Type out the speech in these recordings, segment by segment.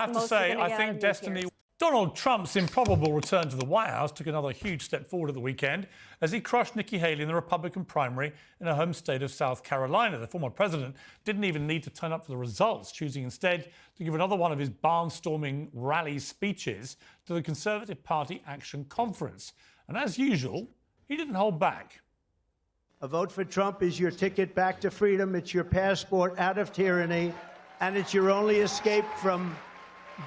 have to say, I think Destiny... Donald Trump's improbable return to the White House took another huge step forward at the weekend as he crushed Nikki Haley in the Republican primary in her home state of South Carolina. The former president didn't even need to turn up for the results, choosing instead to give another one of his barnstorming rally speeches to the Conservative Party Action Conference. And as usual, he didn't hold back. A vote for Trump is your ticket back to freedom. It's your passport out of tyranny, and it's your only escape from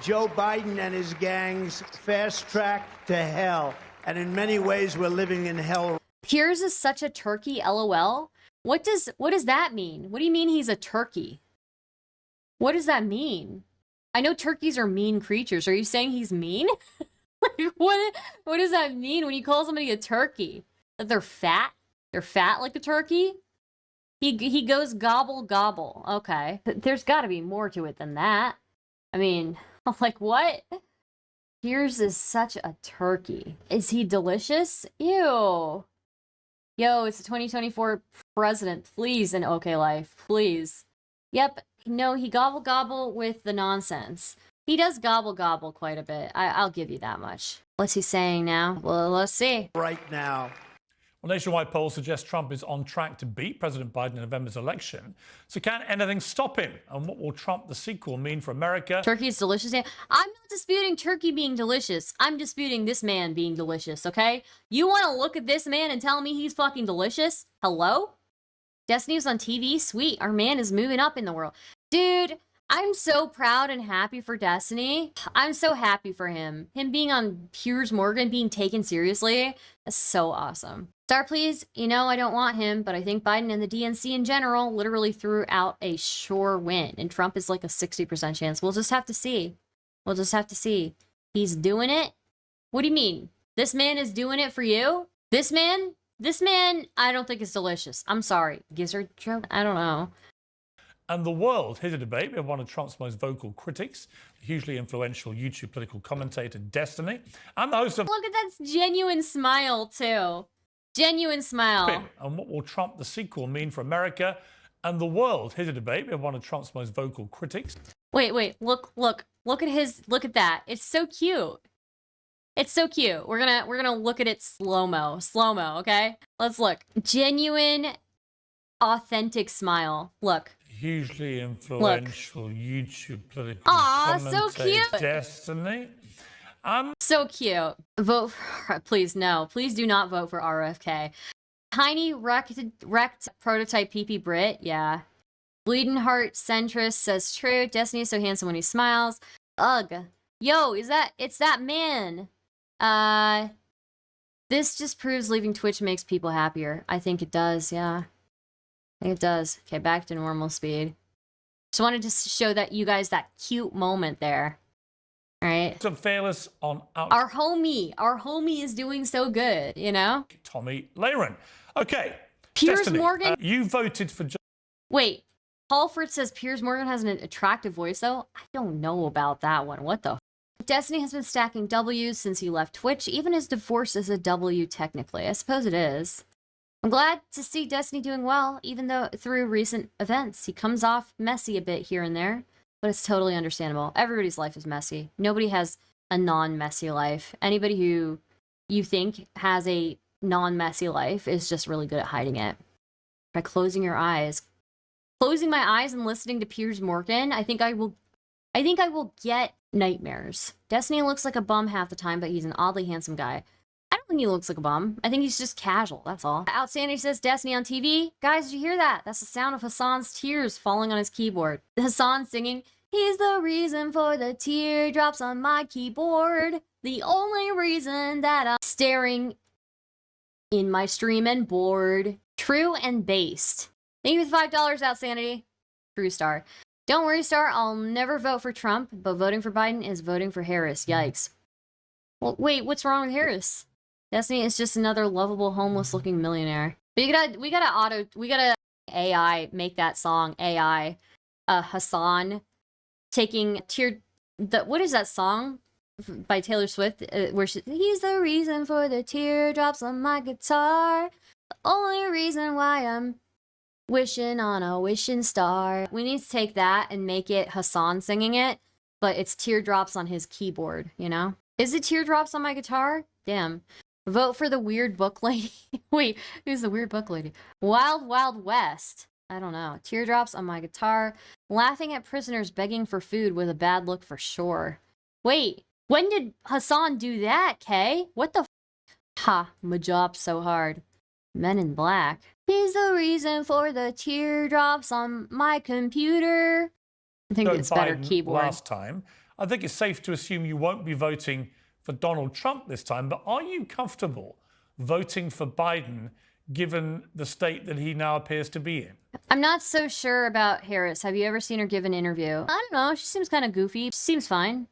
Joe Biden and his gang's fast track to hell. And in many ways, we're living in hell. Piers is such a turkey, LOL. What does that mean? What do you mean he's a turkey? What does that mean? I know turkeys are mean creatures. Are you saying he's mean? Like, what does that mean when you call somebody a turkey? That they're fat? They're fat like a turkey? He goes gobble gobble. Okay. There's got to be more to it than that. I mean, like, what? Piers is such a turkey. Is he delicious? Ew. Yo, it's the 2024 president. Please, in OK Life. Please. Yep. No, he gobble gobble with the nonsense. He does gobble gobble quite a bit. I'll give you that much. What's he saying now? Well, let's see. Right now. Well, nationwide polls suggest Trump is on track to beat President Biden in November's election. So can anything stop him? And what will Trump, the sequel, mean for America? Turkey is delicious. I'm not disputing turkey being delicious. I'm disputing this man being delicious, okay? You want to look at this man and tell me he's fucking delicious? Hello? Destiny was on TV? Sweet. Our man is moving up in the world. Dude, I'm so proud and happy for Destiny. I'm so happy for him. Him being on Piers Morgan, being taken seriously, is so awesome. Star, please. You know I don't want him, but I think Biden and the DNC in general literally threw out a sure win. And Trump is like a 60% chance. We'll just have to see. We'll just have to see. He's doing it? What do you mean? This man is doing it for you? This man, I don't think is delicious. I'm sorry. Gizzard joke? I don't know. And the world. Here's a debate. We have one of Trump's most vocal critics, the hugely influential YouTube political commentator, Destiny, and the host of... Look at that genuine smile, too. Genuine smile. And what will Trump, the sequel, mean for America and the world? Here's a debate. We have one of Trump's most vocal critics. Wait. Look at that. It's so cute. It's so cute. We're gonna look at it slow-mo, okay? Let's look. Genuine, authentic smile. Look. Hugely influential YouTube political commentator, so cute. Destiny. So cute. Vote for, please, no. Please do not vote for RFK. Tiny wrecked prototype PP Brit, yeah. Bleeding heart centrist says true. Destiny is so handsome when he smiles. Ugh. Yo, it's that man. This just proves leaving Twitch makes people happier. I think it does, yeah. I think it does. Okay, back to normal speed. Just wanted to show that you guys that cute moment there. All right. So fearless on our homie is doing so good, you know? Tomi Lahren. Okay. Piers Destiny, Morgan. You voted for... Wait. Halford says Piers Morgan has an attractive voice, though. I don't know about that one. What the... Destiny has been stacking W's since he left Twitch. Even his divorce is a W, technically. I suppose it is. I'm glad to see Destiny doing well, even though through recent events. He comes off messy a bit here and there, but it's totally understandable. Everybody's life is messy. Nobody has a non-messy life. Anybody who you think has a non-messy life is just really good at hiding it. By closing your eyes. Closing my eyes and listening to Piers Morgan, I think I will get nightmares. Destiny looks like a bum half the time, but he's an oddly handsome guy. I don't think he looks like a bum. I think he's just casual, that's all. Outstanding says Destiny on TV. Guys, did you hear that? That's the sound of Hassan's tears falling on his keyboard. Hassan singing, he's the reason for the teardrops on my keyboard. The only reason that I'm staring in my stream and bored. True and based. Thank you for the $5, Outsanity. True Star. Don't worry, Star. I'll never vote for Trump, but voting for Biden is voting for Harris. Yikes. Well, wait, what's wrong with Harris? Destiny is just another lovable, homeless-looking millionaire. But we gotta AI make that song. AI, Hassan taking what is that song by Taylor Swift? Where he's the reason for the teardrops on my guitar. The only reason why I'm wishing on a wishing star. We need to take that and make it Hassan singing it. but it's teardrops on his keyboard, you know? Is it teardrops on my guitar? Damn. Vote for the weird book lady. Wait, who's the weird book lady? Wild Wild West. I don't know. Teardrops on my guitar. Laughing at prisoners begging for food with a bad look for sure. Wait, when did Hassan do that, Kay? What the f? Ha, my job's so hard. Men in Black. He's the reason for the teardrops on my computer. I think it's better keyboard. Last time. I think it's safe to assume you won't be voting for Donald Trump this time, but are you comfortable voting for Biden given the state that he now appears to be in? I'm not so sure about Harris. Have you ever seen her give an interview? I don't know. She seems kind of goofy. She seems fine.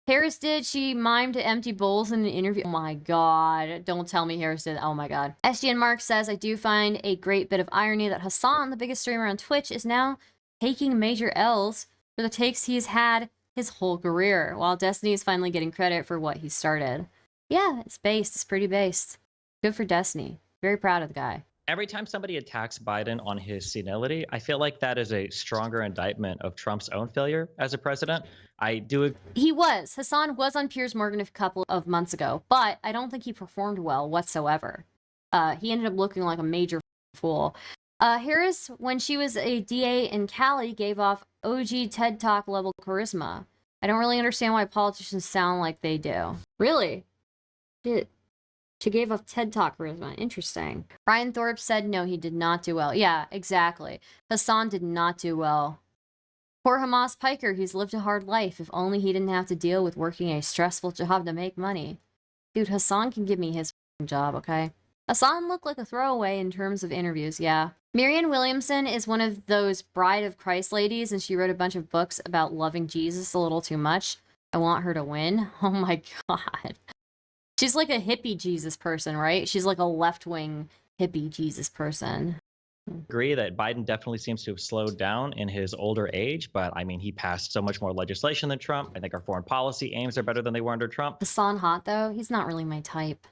Harris did. She mimed empty bowls in an interview. Oh my God. Don't tell me Harris did. Oh my God. SGN Mark says, I do find a great bit of irony that Hassan, the biggest streamer on Twitch, is now taking major L's for the takes he's had his whole career, while Destiny is finally getting credit for what he started. Yeah, it's based. It's pretty based. Good for Destiny. Very proud of the guy. Every time somebody attacks Biden on his senility, I feel like that is a stronger indictment of Trump's own failure as a president. I do. Hassan was on Piers Morgan a couple of months ago, but I don't think he performed well whatsoever. He ended up looking like a major fool. Harris, when she was a DA in Cali, gave off OG TED Talk level charisma. I don't really understand why politicians sound like they do. Really? She gave off TED Talk charisma. Interesting. Brian Thorpe said no, he did not do well. Yeah, exactly. Hassan did not do well. Poor Hamas Piker, he's lived a hard life. If only he didn't have to deal with working a stressful job to make money. Dude, Hassan can give me his job, okay? Hassan looked like a throwaway in terms of interviews, yeah. Marianne Williamson is one of those Bride of Christ ladies, and she wrote a bunch of books about loving Jesus a little too much. I want her to win. Oh my God. She's like a hippie Jesus person, right? She's like a left-wing hippie Jesus person. Agree that Biden definitely seems to have slowed down in his older age, but I mean, he passed so much more legislation than Trump. I think our foreign policy aims are better than they were under Trump. Hassan hot, though? He's not really my type.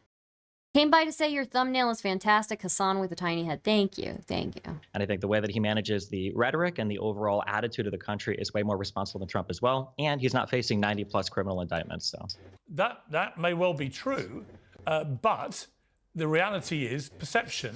Came by to say your thumbnail is fantastic, Hassan with a tiny head. Thank you. Thank you. And I think the way that he manages the rhetoric and the overall attitude of the country is way more responsible than Trump as well. And he's not facing 90+ criminal indictments. So that may well be true, but the reality is perception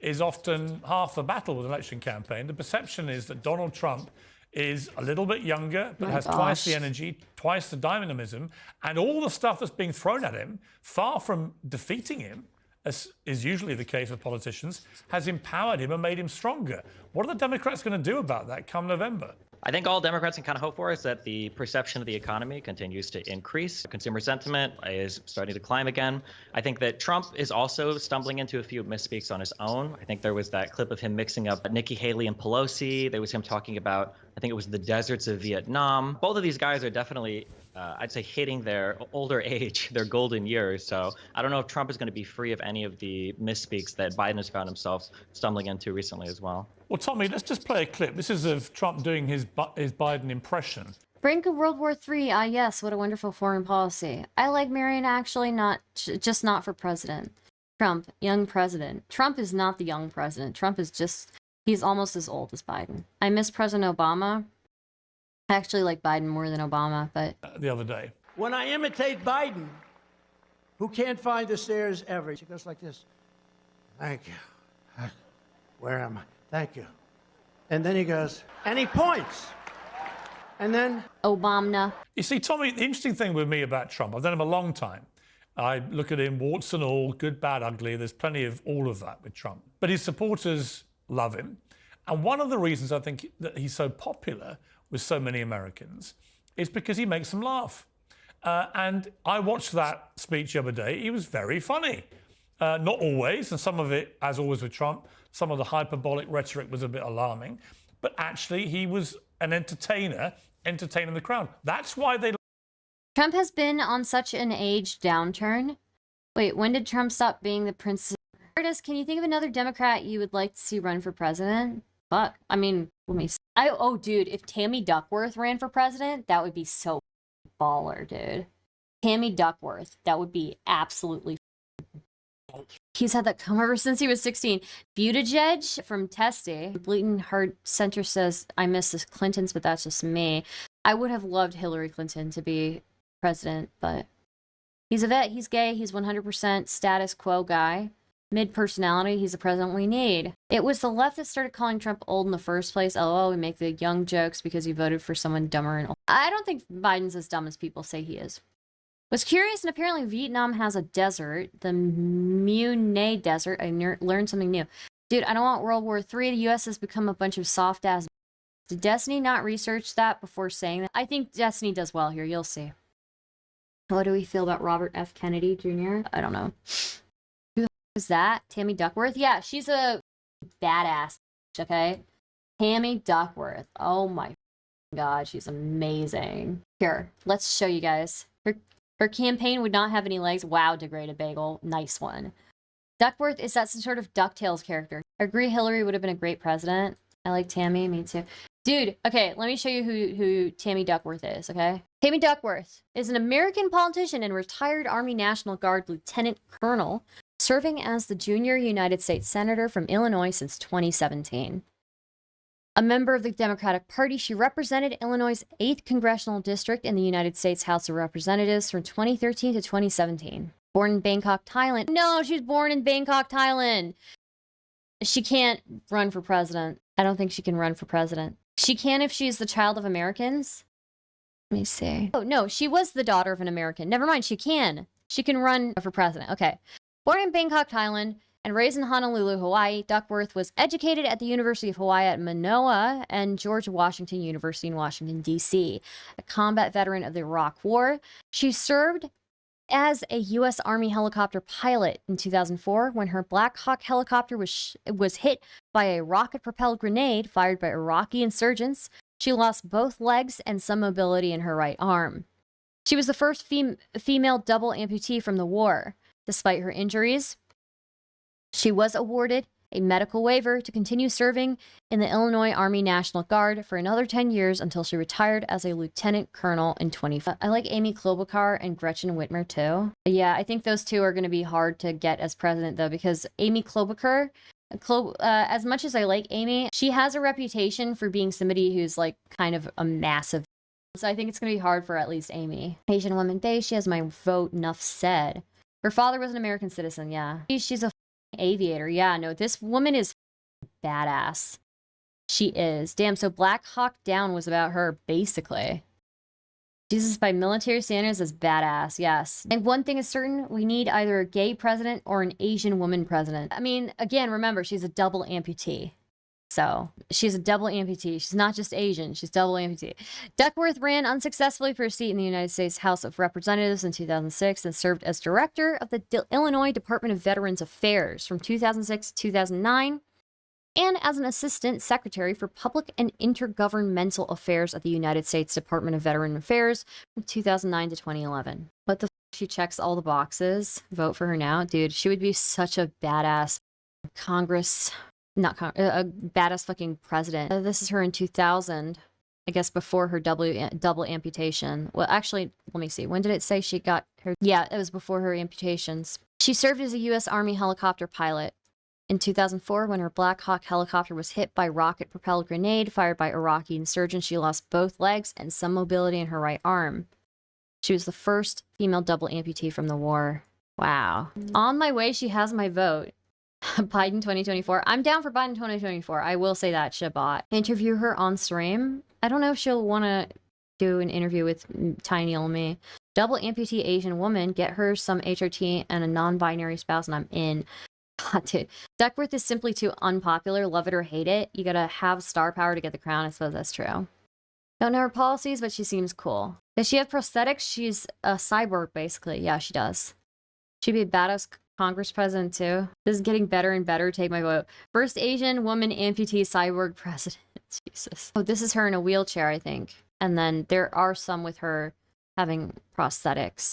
is often half the battle with an election campaign. The perception is that Donald Trump is a little bit younger, but has twice the energy, twice the dynamism, and all the stuff that's being thrown at him, far from defeating him, as is usually the case with politicians, has empowered him and made him stronger. What are the Democrats going to do about that come November? I think all Democrats can kind of hope for is that the perception of the economy continues to increase. Consumer sentiment is starting to climb again. I think that Trump is also stumbling into a few misspeaks on his own. I think there was that clip of him mixing up Nikki Haley and Pelosi. There was him talking about, I think it was the deserts of Vietnam. Both of these guys are definitely, I'd say, hitting their older age, their golden years. So I don't know if Trump is going to be free of any of the misspeaks that Biden has found himself stumbling into recently as well. Well, Tommy, let's just play a clip. This is of Trump doing his Biden impression. Brink of World War III. Ah, yes, what a wonderful foreign policy. I like Marion actually, just not for president. Trump, young president. Trump is not the young president. Trump is just, he's almost as old as Biden. I miss President Obama. I actually like Biden more than Obama, but... The other day. When I imitate Biden, who can't find the stairs ever, he goes like this. Thank you. Where am I? Thank you. And then he goes, and he points. And then... Obama. You see, Tommy, the interesting thing with me about Trump, I've known him a long time. I look at him, warts and all, good, bad, ugly. There's plenty of all of that with Trump. But his supporters love him. And one of the reasons I think that he's so popular with so many Americans is because he makes them laugh. And I watched that speech the other day. He was very funny. Not always, and some of it, as always with Trump, some of the hyperbolic rhetoric was a bit alarming. But actually, he was an entertainer, entertaining the crowd. That's why they... Trump has been on such an age downturn. Wait, when did Trump stop being the prince? Stardust, can you think of another Democrat you would like to see run for president? Fuck. I mean, let me see. Oh, dude, if Tammy Duckworth ran for president, that would be so baller, dude. Tammy Duckworth, that would be absolutely... He's had that come ever since he was 16. Buttigieg from Testy. Bleaton Heart Center says, I miss the Clintons, but that's just me. I would have loved Hillary Clinton to be president, but he's a vet, he's gay, he's 100% status quo guy. Mid-personality, he's the president we need. It was the left that started calling Trump old in the first place. Oh, we make the young jokes because he voted for someone dumber and old. I don't think Biden's as dumb as people say he is. Was curious, and apparently Vietnam has a desert, the Mune Desert. I learned something new. Dude, I don't want World War III. The U.S. has become a bunch of soft-ass. Did Destiny not research that before saying that? I think Destiny does well here. You'll see. What do we feel about Robert F. Kennedy Jr.? I don't know. Is that Tammy Duckworth? Yeah, she's a badass, okay? Tammy Duckworth. Oh my god, she's amazing. Here, let's show you guys. Her campaign would not have any legs. Wow, degraded bagel. Nice one. Duckworth is that some sort of DuckTales character. I agree Hillary would have been a great president. I like Tammy, me too. Dude, okay, let me show you who Tammy Duckworth is, okay? Tammy Duckworth is an American politician and retired Army National Guard lieutenant colonel, serving as the junior United States Senator from Illinois since 2017. A member of the Democratic Party, she represented Illinois' 8th Congressional District in the United States House of Representatives from 2013 to 2017. Born in Bangkok, Thailand. No, she was born in Bangkok, Thailand. She can't run for president. I don't think she can run for president. She can if she's the child of Americans. Let me see. Oh, no, she was the daughter of an American. Never mind, she can. She can run for president. Okay. Born in Bangkok, Thailand, and raised in Honolulu, Hawaii, Duckworth was educated at the University of Hawaii at Manoa and George Washington University in Washington, D.C. A combat veteran of the Iraq War, she served as a U.S. Army helicopter pilot in 2004 when her Black Hawk helicopter was hit by a rocket-propelled grenade fired by Iraqi insurgents. She lost both legs and some mobility in her right arm. She was the first female double amputee from the war. Despite her injuries, she was awarded a medical waiver to continue serving in the Illinois Army National Guard for another 10 years until she retired as a lieutenant colonel in 2015. I like Amy Klobuchar and Gretchen Whitmer too. Yeah, I think those two are going to be hard to get as president though, because Amy Klobuchar, as much as I like Amy, she has a reputation for being somebody who's like kind of a massive. So I think it's going to be hard for at least Amy. Asian Woman Day, she has my vote, enough said. Her father was an American citizen, yeah. She's a aviator. Yeah, no, this woman is badass. She is. Damn, so Black Hawk Down was about her, basically. Jesus, by military standards, is badass, yes. And one thing is certain, we need either a gay president or an Asian woman president. I mean, again, remember, she's a double amputee. So, she's a double amputee. She's not just Asian, she's double amputee. Duckworth ran unsuccessfully for a seat in the United States House of Representatives in 2006 and served as director of the Illinois Department of Veterans Affairs from 2006 to 2009 and as an assistant secretary for public and intergovernmental affairs at the United States Department of Veteran Affairs from 2009 to 2011. What the f***? She checks all the boxes. Vote for her now. Dude, she would be such a badass a badass fucking president. This is her in 2000, I guess before her double amputation. Well, actually, let me see. When did it say she got her? Yeah, it was before her amputations. She served as a U.S. Army helicopter pilot in 2004 when her Black Hawk helicopter was hit by rocket-propelled grenade fired by Iraqi insurgents. She lost both legs and some mobility in her right arm. She was the first female double amputee from the war. Wow. On my way, she has my vote. Biden 2024. I'm down for Biden 2024. I will say that, Shabbat. Interview her on stream. I don't know if she'll want to do an interview with tiny old me. Double amputee Asian woman. Get her some HRT and a non-binary spouse and I'm in. God, dude. Duckworth is simply too unpopular. Love it or hate it. You gotta have star power to get the crown. I suppose that's true. Don't know her policies, but she seems cool. Does she have prosthetics? She's a cyborg, basically. Yeah, she does. She'd be a badass Congress president too. This is getting better and better. Take my vote. First Asian woman amputee cyborg president. Jesus. Oh, this is her in a wheelchair, I think. And then there are some with her having prosthetics.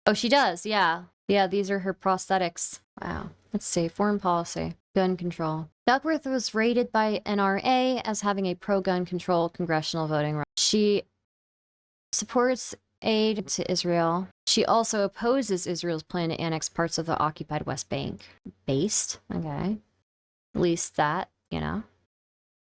Oh, she does. Yeah. Yeah, these are her prosthetics. Wow. Let's see. Foreign policy. Gun control. Duckworth was rated by NRA as having a pro-gun control congressional voting right. She supports aid to Israel. She also opposes Israel's plan to annex parts of the occupied West Bank. Based, okay. At least that, you know.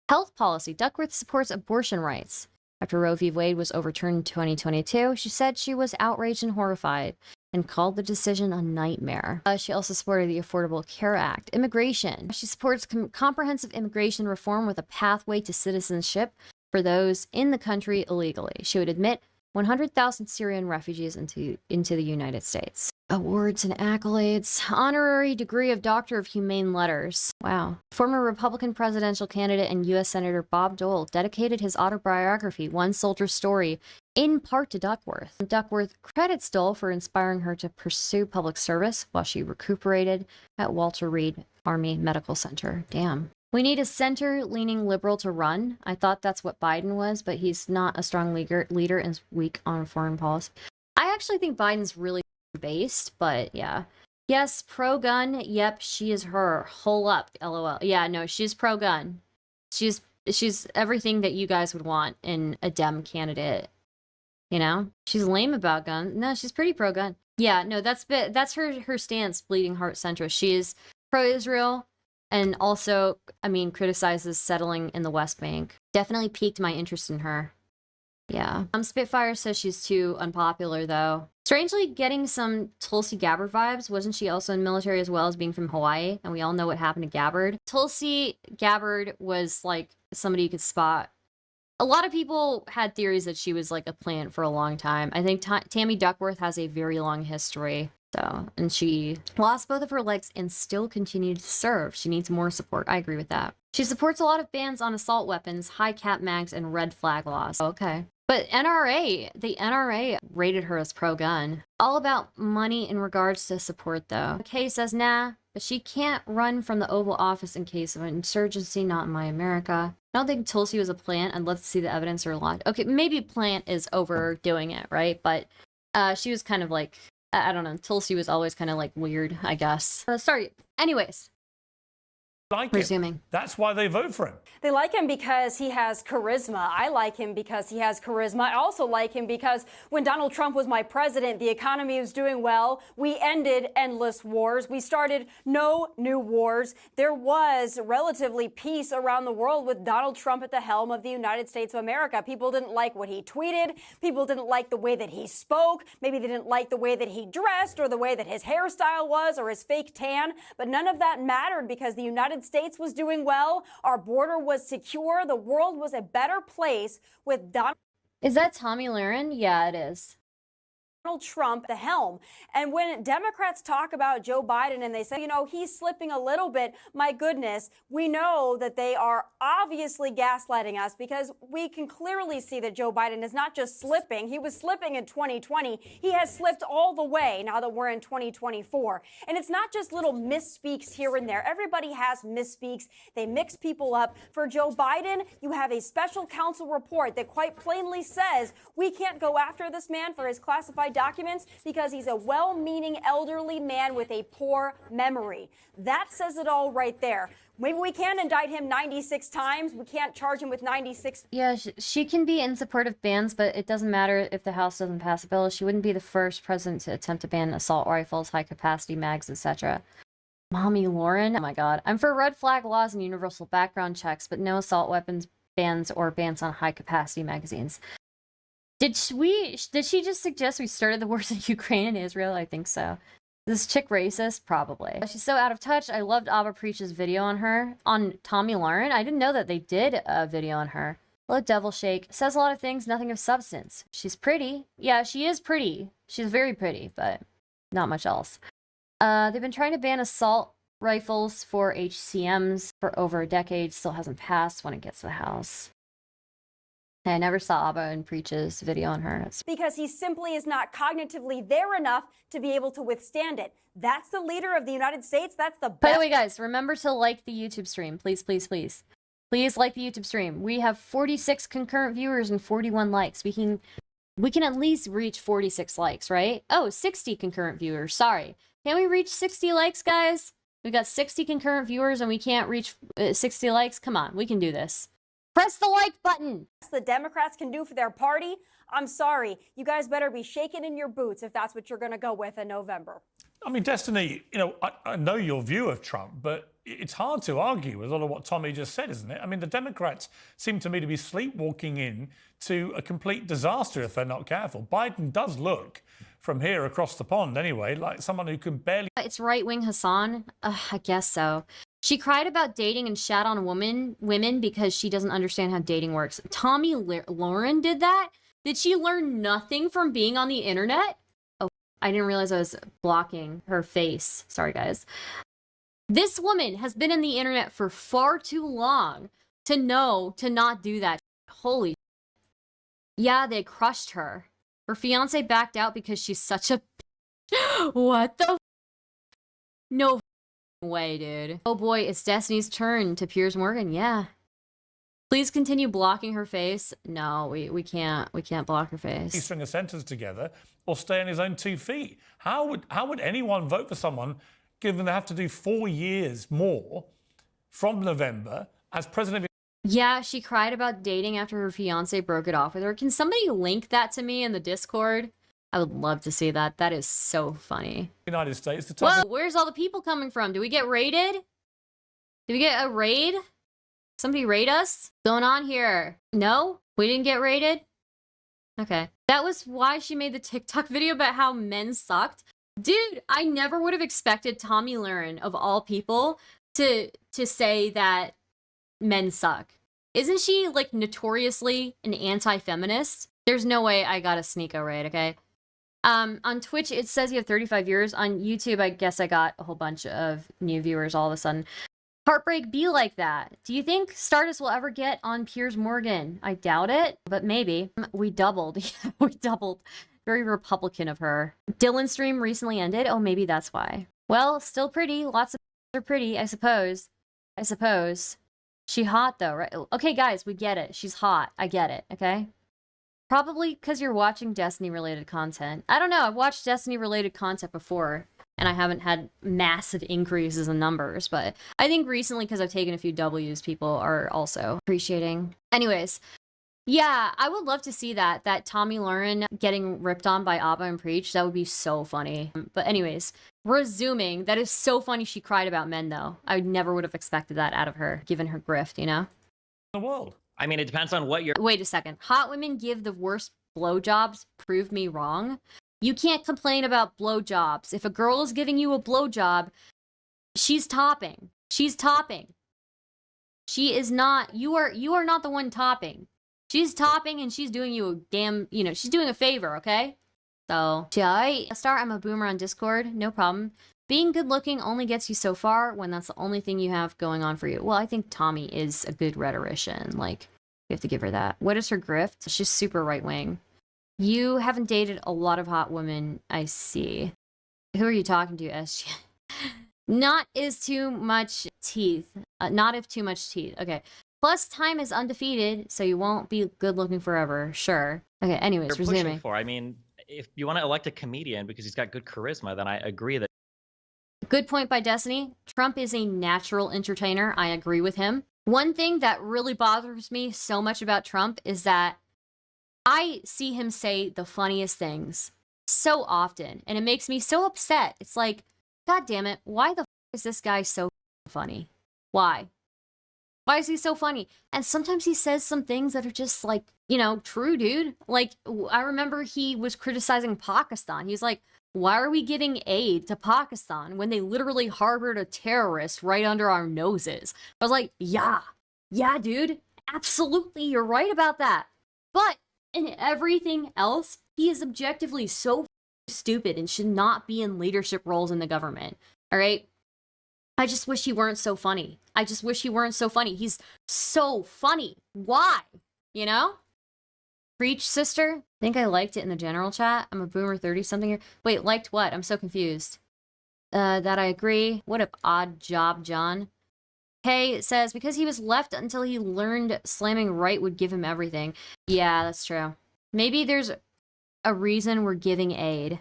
Health policy. Duckworth supports abortion rights After Roe v. Wade was overturned in 2022, she said she was outraged and horrified and called the decision a nightmare. She also supported the Affordable Care Act. Immigration. She supports comprehensive immigration reform with a pathway to citizenship for those in the country illegally. She would admit 100,000 Syrian refugees into the United States. Awards and accolades. Honorary degree of Doctor of Humane Letters. Wow. Former Republican presidential candidate and U.S. Senator Bob Dole dedicated his autobiography, One Soldier's Story, in part to Duckworth. Duckworth credits Dole for inspiring her to pursue public service while she recuperated at Walter Reed Army Medical Center. Damn. We need a center-leaning liberal to run. I thought that's what Biden was, but he's not a strong leader and is weak on foreign policy. I actually think Biden's really based, but yeah. Yes, pro-gun. Yep, she is her. Hole up, LOL. Yeah, no, she's pro-gun. She's everything that you guys would want in a Dem candidate. You know? She's lame about guns. No, she's pretty pro-gun. Yeah, no, that's her stance, bleeding heart centrist. She is pro-Israel. And also, I mean, criticizes settling in the West Bank. Definitely piqued my interest in her. Yeah. Spitfire says she's too unpopular, though. Strangely, getting some Tulsi Gabbard vibes. Wasn't she also in the military as well as being from Hawaii? And we all know what happened to Gabbard. Tulsi Gabbard was, like, somebody you could spot. A lot of people had theories that she was, like, a plant for a long time. I think Tammy Duckworth has a very long history. So, and she lost both of her legs and still continued to serve. She needs more support. I agree with that. She supports a lot of bans on assault weapons, high cap mags, and red flag laws. Okay. But the NRA rated her as pro-gun. All about money in regards to support, though. Kay says, nah, but she can't run from the Oval Office in case of an insurgency, not in my America. I don't think Tulsi was a plant. I'd love to see the evidence or a lot. Okay, maybe plant is overdoing it, right? But she was kind of like, I don't know. Tulsi was always kind of like weird, I guess. Sorry. Anyways. Resuming. That's why they vote for him. They like him because he has charisma. I like him because he has charisma. I also like him because when Donald Trump was my president, the economy was doing well. We ended endless wars. We started no new wars. There was relatively peace around the world with Donald Trump at the helm of the United States of America. People didn't like what he tweeted. People didn't like the way that he spoke. Maybe they didn't like the way that he dressed or the way that his hairstyle was or his fake tan. But none of that mattered because the United States was doing well. Our border was secure. The world was a better place with Donald. Is that Tomi Lahren? Yeah, it is. Donald Trump at the helm. And when Democrats talk about Joe Biden and they say, you know, he's slipping a little bit, my goodness, we know that they are obviously gaslighting us because we can clearly see that Joe Biden is not just slipping. He was slipping in 2020. He has slipped all the way now that we're in 2024. And it's not just little misspeaks here and there. Everybody has misspeaks. They mix people up. For Joe Biden, you have a special counsel report that quite plainly says we can't go after this man for his classified documents because he's a well-meaning elderly man with a poor memory. That says it all right there. Maybe we can indict him 96 times. We can't charge him with 96. Yeah, she can be in support of bans, but it doesn't matter if the House doesn't pass a bill. She wouldn't be the first president to attempt to ban assault rifles, high-capacity mags, etc. Mommy Lauren, oh my god. I'm for red flag laws and universal background checks, but no assault weapons bans or bans on high-capacity magazines. Did she just suggest we started the wars in Ukraine and Israel? I think so. This chick racist? Probably. She's so out of touch. I loved Abba Preach's video on her. On Tomi Lahren? I didn't know that they did a video on her. Hello, Devil Shake. Says a lot of things, nothing of substance. She's pretty. Yeah, she is pretty. She's very pretty, but not much else. They've been trying to ban assault rifles for HCMs for over a decade. Still hasn't passed when it gets to the House. I never saw Abba and Preach's video on her. Because he simply is not cognitively there enough to be able to withstand it. That's the leader of the United States. That's the best. By the way, guys, remember to like the YouTube stream. Please, please, please. Please like the YouTube stream. We have 46 concurrent viewers and 41 likes. We can at least reach 46 likes, right? Oh, 60 concurrent viewers. Sorry. Can we reach 60 likes, guys? We got 60 concurrent viewers and we can't reach 60 likes. Come on, we can do this. Press the like button. The Democrats can do for their party. I'm sorry. You guys better be shaking in your boots if that's what you're going to go with in November. I mean, Destiny, I know your view of Trump, but it's hard to argue with a lot of what Tommy just said, isn't it? I mean, the Democrats seem to me to be sleepwalking in to a complete disaster if they're not careful. Biden does look, from here across the pond anyway, like someone who can barely... It's right-wing Hassan? I guess so. She cried about dating and shat on women because she doesn't understand how dating works. Tomi Lahren did that? Did she learn nothing from being on the internet? Oh, I didn't realize I was blocking her face. Sorry, guys. This woman has been in the internet for far too long to know to not do that. Holy... Yeah, they crushed her. Her fiance backed out because she's such a... What the... No way, dude. Oh boy, it's Destiny's turn to Piers Morgan. Yeah. Please continue blocking her face. No, we can't block her face. String a sentence together or stay on his own 2 feet. How would anyone vote for someone given they have to do 4 years more from November as president of... Yeah, she cried about dating after her fiance broke it off with her. Can somebody link that to me in the Discord? I would love to see that. That is so funny. United States. Whoa, where's all the people coming from? Do we get raided? Did we get a raid? Somebody raid us? What's going on here? No? We didn't get raided? Okay. That was why she made the TikTok video about how men sucked. Dude, I never would have expected Tomi Lahren, of all people, to say that men suck. Isn't she, like, notoriously an anti-feminist? There's no way I got a Sneeko raid, okay? On Twitch, it says you have 35 viewers. On YouTube, I guess I got a whole bunch of new viewers all of a sudden. Heartbreak be like that. Do you think Stardust will ever get on Piers Morgan? I doubt it, but maybe. We doubled. Yeah, we doubled. Very Republican of her. Dylan's stream recently ended. Oh, maybe that's why. Well, still pretty. Lots of are pretty, I suppose. I suppose. She hot, though, right? Okay, guys, we get it. She's hot. I get it, okay? Probably because you're watching Destiny-related content. I don't know. I've watched Destiny-related content before, and I haven't had massive increases in numbers, but I think recently, because I've taken a few W's, people are also appreciating. Anyways, yeah, I would love to see that Tomi Lahren getting ripped on by Abba and Preach. That would be so funny. But anyways, resuming, that is so funny she cried about men, though. I never would have expected that out of her, given her grift, you know? The world. I mean, it depends on what you're... Wait a second. Hot women give the worst blowjobs. Prove me wrong. You can't complain about blowjobs. If a girl is giving you a blowjob, she's topping. She's topping. She is not... You are not the one topping. She's topping and she's doing you a damn... You know, she's doing a favor, okay? So, I'm a boomer on Discord. No problem. Being good looking only gets you so far when that's the only thing you have going on for you. Well, I think Tommy is a good rhetorician. Like, you have to give her that. What is her grift? She's super right wing. You haven't dated a lot of hot women, I see. Who are you talking to, SG? Not is too much teeth. Not if too much teeth. Okay. Plus, time is undefeated, so you won't be good looking forever. Sure. Okay, anyways, resuming. I mean, if you want to elect a comedian because he's got good charisma, then I agree that... Good point by Destiny. Trump is a natural entertainer. I agree with him. One thing that really bothers me so much about Trump is that I see him say the funniest things so often, and it makes me so upset. It's like, God damn it, why the f is this guy so funny? Why? Why is he so funny? And sometimes he says some things that are just like, you know, true, dude. Like, I remember he was criticizing Pakistan. He's like, why are we giving aid to Pakistan when they literally harbored a terrorist right under our noses? I was like, yeah, dude, absolutely, you're right about that. But in everything else, he is objectively so stupid and should not be in leadership roles in the government, all right? I just wish he weren't so funny. I just wish he weren't so funny. He's so funny. Why? You know? Preach, sister. I think I liked it in the general chat. I'm a boomer 30-something here. Wait, liked what? I'm so confused. That I agree. What an odd job, John. Kay says, because he was left until he learned slamming right would give him everything. Yeah, that's true. Maybe there's a reason we're giving aid.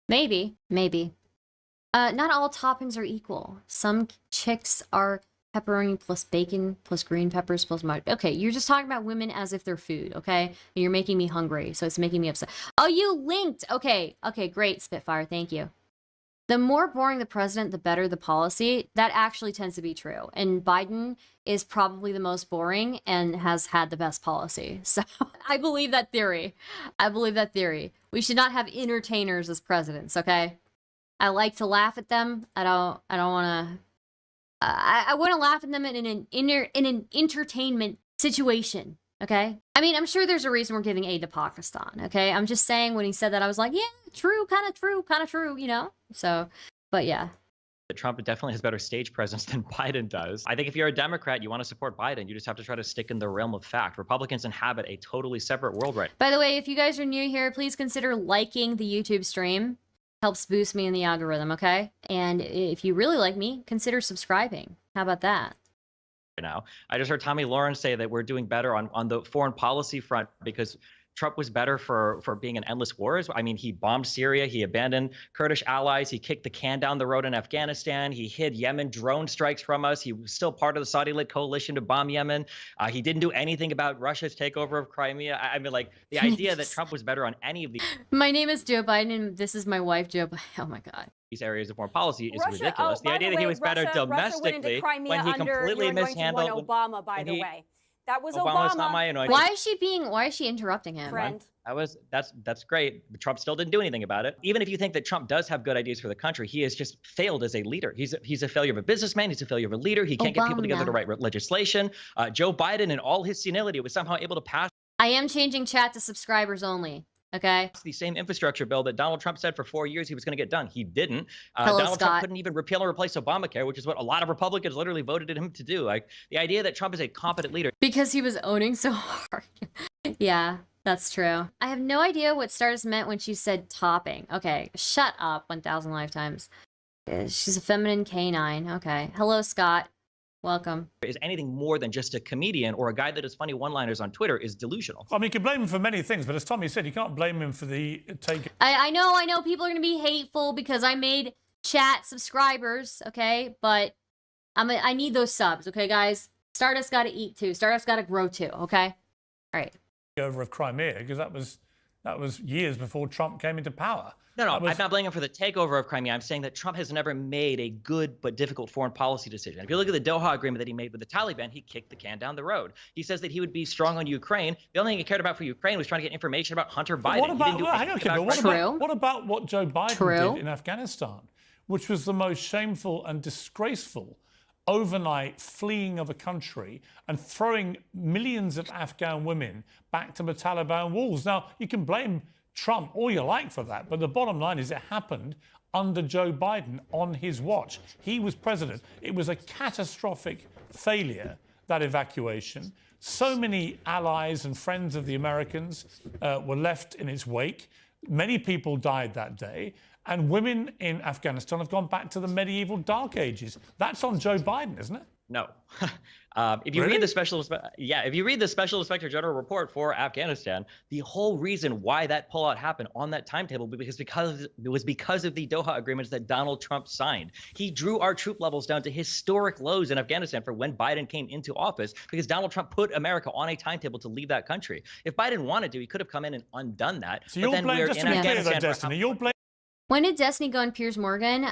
Maybe. Not all toppings are equal. Some chicks are pepperoni plus bacon plus green peppers plus mustard. Okay, you're just talking about women as if they're food, okay? And you're making me hungry, so it's making me upset. Oh, you linked! Okay, great, Spitfire, thank you. The more boring the president, the better the policy. That actually tends to be true. And Biden is probably the most boring and has had the best policy. So I believe that theory. I believe that theory. We should not have entertainers as presidents, okay? I like to laugh at them. I don't want to... I want to laugh at them in an entertainment situation, okay? I mean, I'm sure there's a reason we're giving aid to Pakistan, okay? I'm just saying when he said that, I was like, yeah, true, kind of true, you know? So, but yeah. Trump definitely has better stage presence than Biden does. I think if you're a Democrat, you want to support Biden, you just have to try to stick in the realm of fact. Republicans inhabit a totally separate world right now. By the way, if you guys are new here, please consider liking the YouTube stream. Helps boost me in the algorithm, okay? And if you really like me, consider subscribing. How about that? Now, I just heard Tomi Lahren say that we're doing better on the foreign policy front because Trump was better for being in endless wars. I mean, he bombed Syria, he abandoned Kurdish allies, he kicked the can down the road in Afghanistan, he hid Yemen drone strikes from us, he was still part of the Saudi-led coalition to bomb Yemen. He didn't do anything about Russia's takeover of Crimea. I mean, like, the idea that Trump was better on any of these... My name is Joe Biden, and this is my wife, Joe Biden. Oh, my God. These areas of foreign policy is Russia, ridiculous. The idea that he was better domestically when he completely mishandled... Obama, by the way. That was Obama's Obama. not my anointing. Why is she interrupting him? Friend. That's great. But Trump still didn't do anything about it. Even if you think that Trump does have good ideas for the country, he has just failed as a leader. He's a failure of a businessman. He's a failure of a leader. He can't get people together to write legislation. Joe Biden, in all his senility, was somehow able to pass. I am changing chat to subscribers only. Okay. The same infrastructure bill that Donald Trump said for 4 years he was going to get done. He didn't. Hello, Donald Scott. Trump couldn't even repeal or replace Obamacare, which is what a lot of Republicans literally voted him to do. Like, the idea that Trump is a competent leader. Because he was owning so hard. Yeah, that's true. I have no idea what Stardust meant when she said topping. Okay, shut up, 1,000 lifetimes. She's a feminine canine. Okay. Hello, Scott. Welcome. Is anything more than just a comedian or a guy that does funny one-liners on Twitter is delusional. I mean, you can blame him for many things, but as Tommy said, you can't blame him for the take. I know people are going to be hateful because I made chat subscribers, okay? But I need those subs, okay, guys? Stardust got to eat too. Stardust got to grow too, okay? All right. Over of Crimea, because that was years before Trump came into power. No, I'm not blaming him for the takeover of Crimea. I'm saying that Trump has never made a good but difficult foreign policy decision. If you look at the Doha agreement that he made with the Taliban, he kicked the can down the road. He says that he would be strong on Ukraine. The only thing he cared about for Ukraine was trying to get information about Hunter Biden. What about what Joe Biden did in Afghanistan, which was the most shameful and disgraceful overnight fleeing of a country and throwing millions of Afghan women back to the Taliban walls? Now, you can blame Trump all you like for that, but the bottom line is it happened under Joe Biden on his watch. He was president. It was a catastrophic failure, that evacuation. So many allies and friends of the Americans were left in its wake. Many people died that day. And women in Afghanistan have gone back to the medieval dark ages. That's on Joe Biden, isn't it? No. If you read the special inspector general report for Afghanistan, the whole reason why that pullout happened on that timetable was because of the Doha agreements that Donald Trump signed. He drew our troop levels down to historic lows in Afghanistan for when Biden came into office because Donald Trump put America on a timetable to leave that country. If Biden wanted to, he could have come in and undone that. So you're blaming, just to be clear though, Destiny, you're blaming. When did Destiny go on Piers Morgan?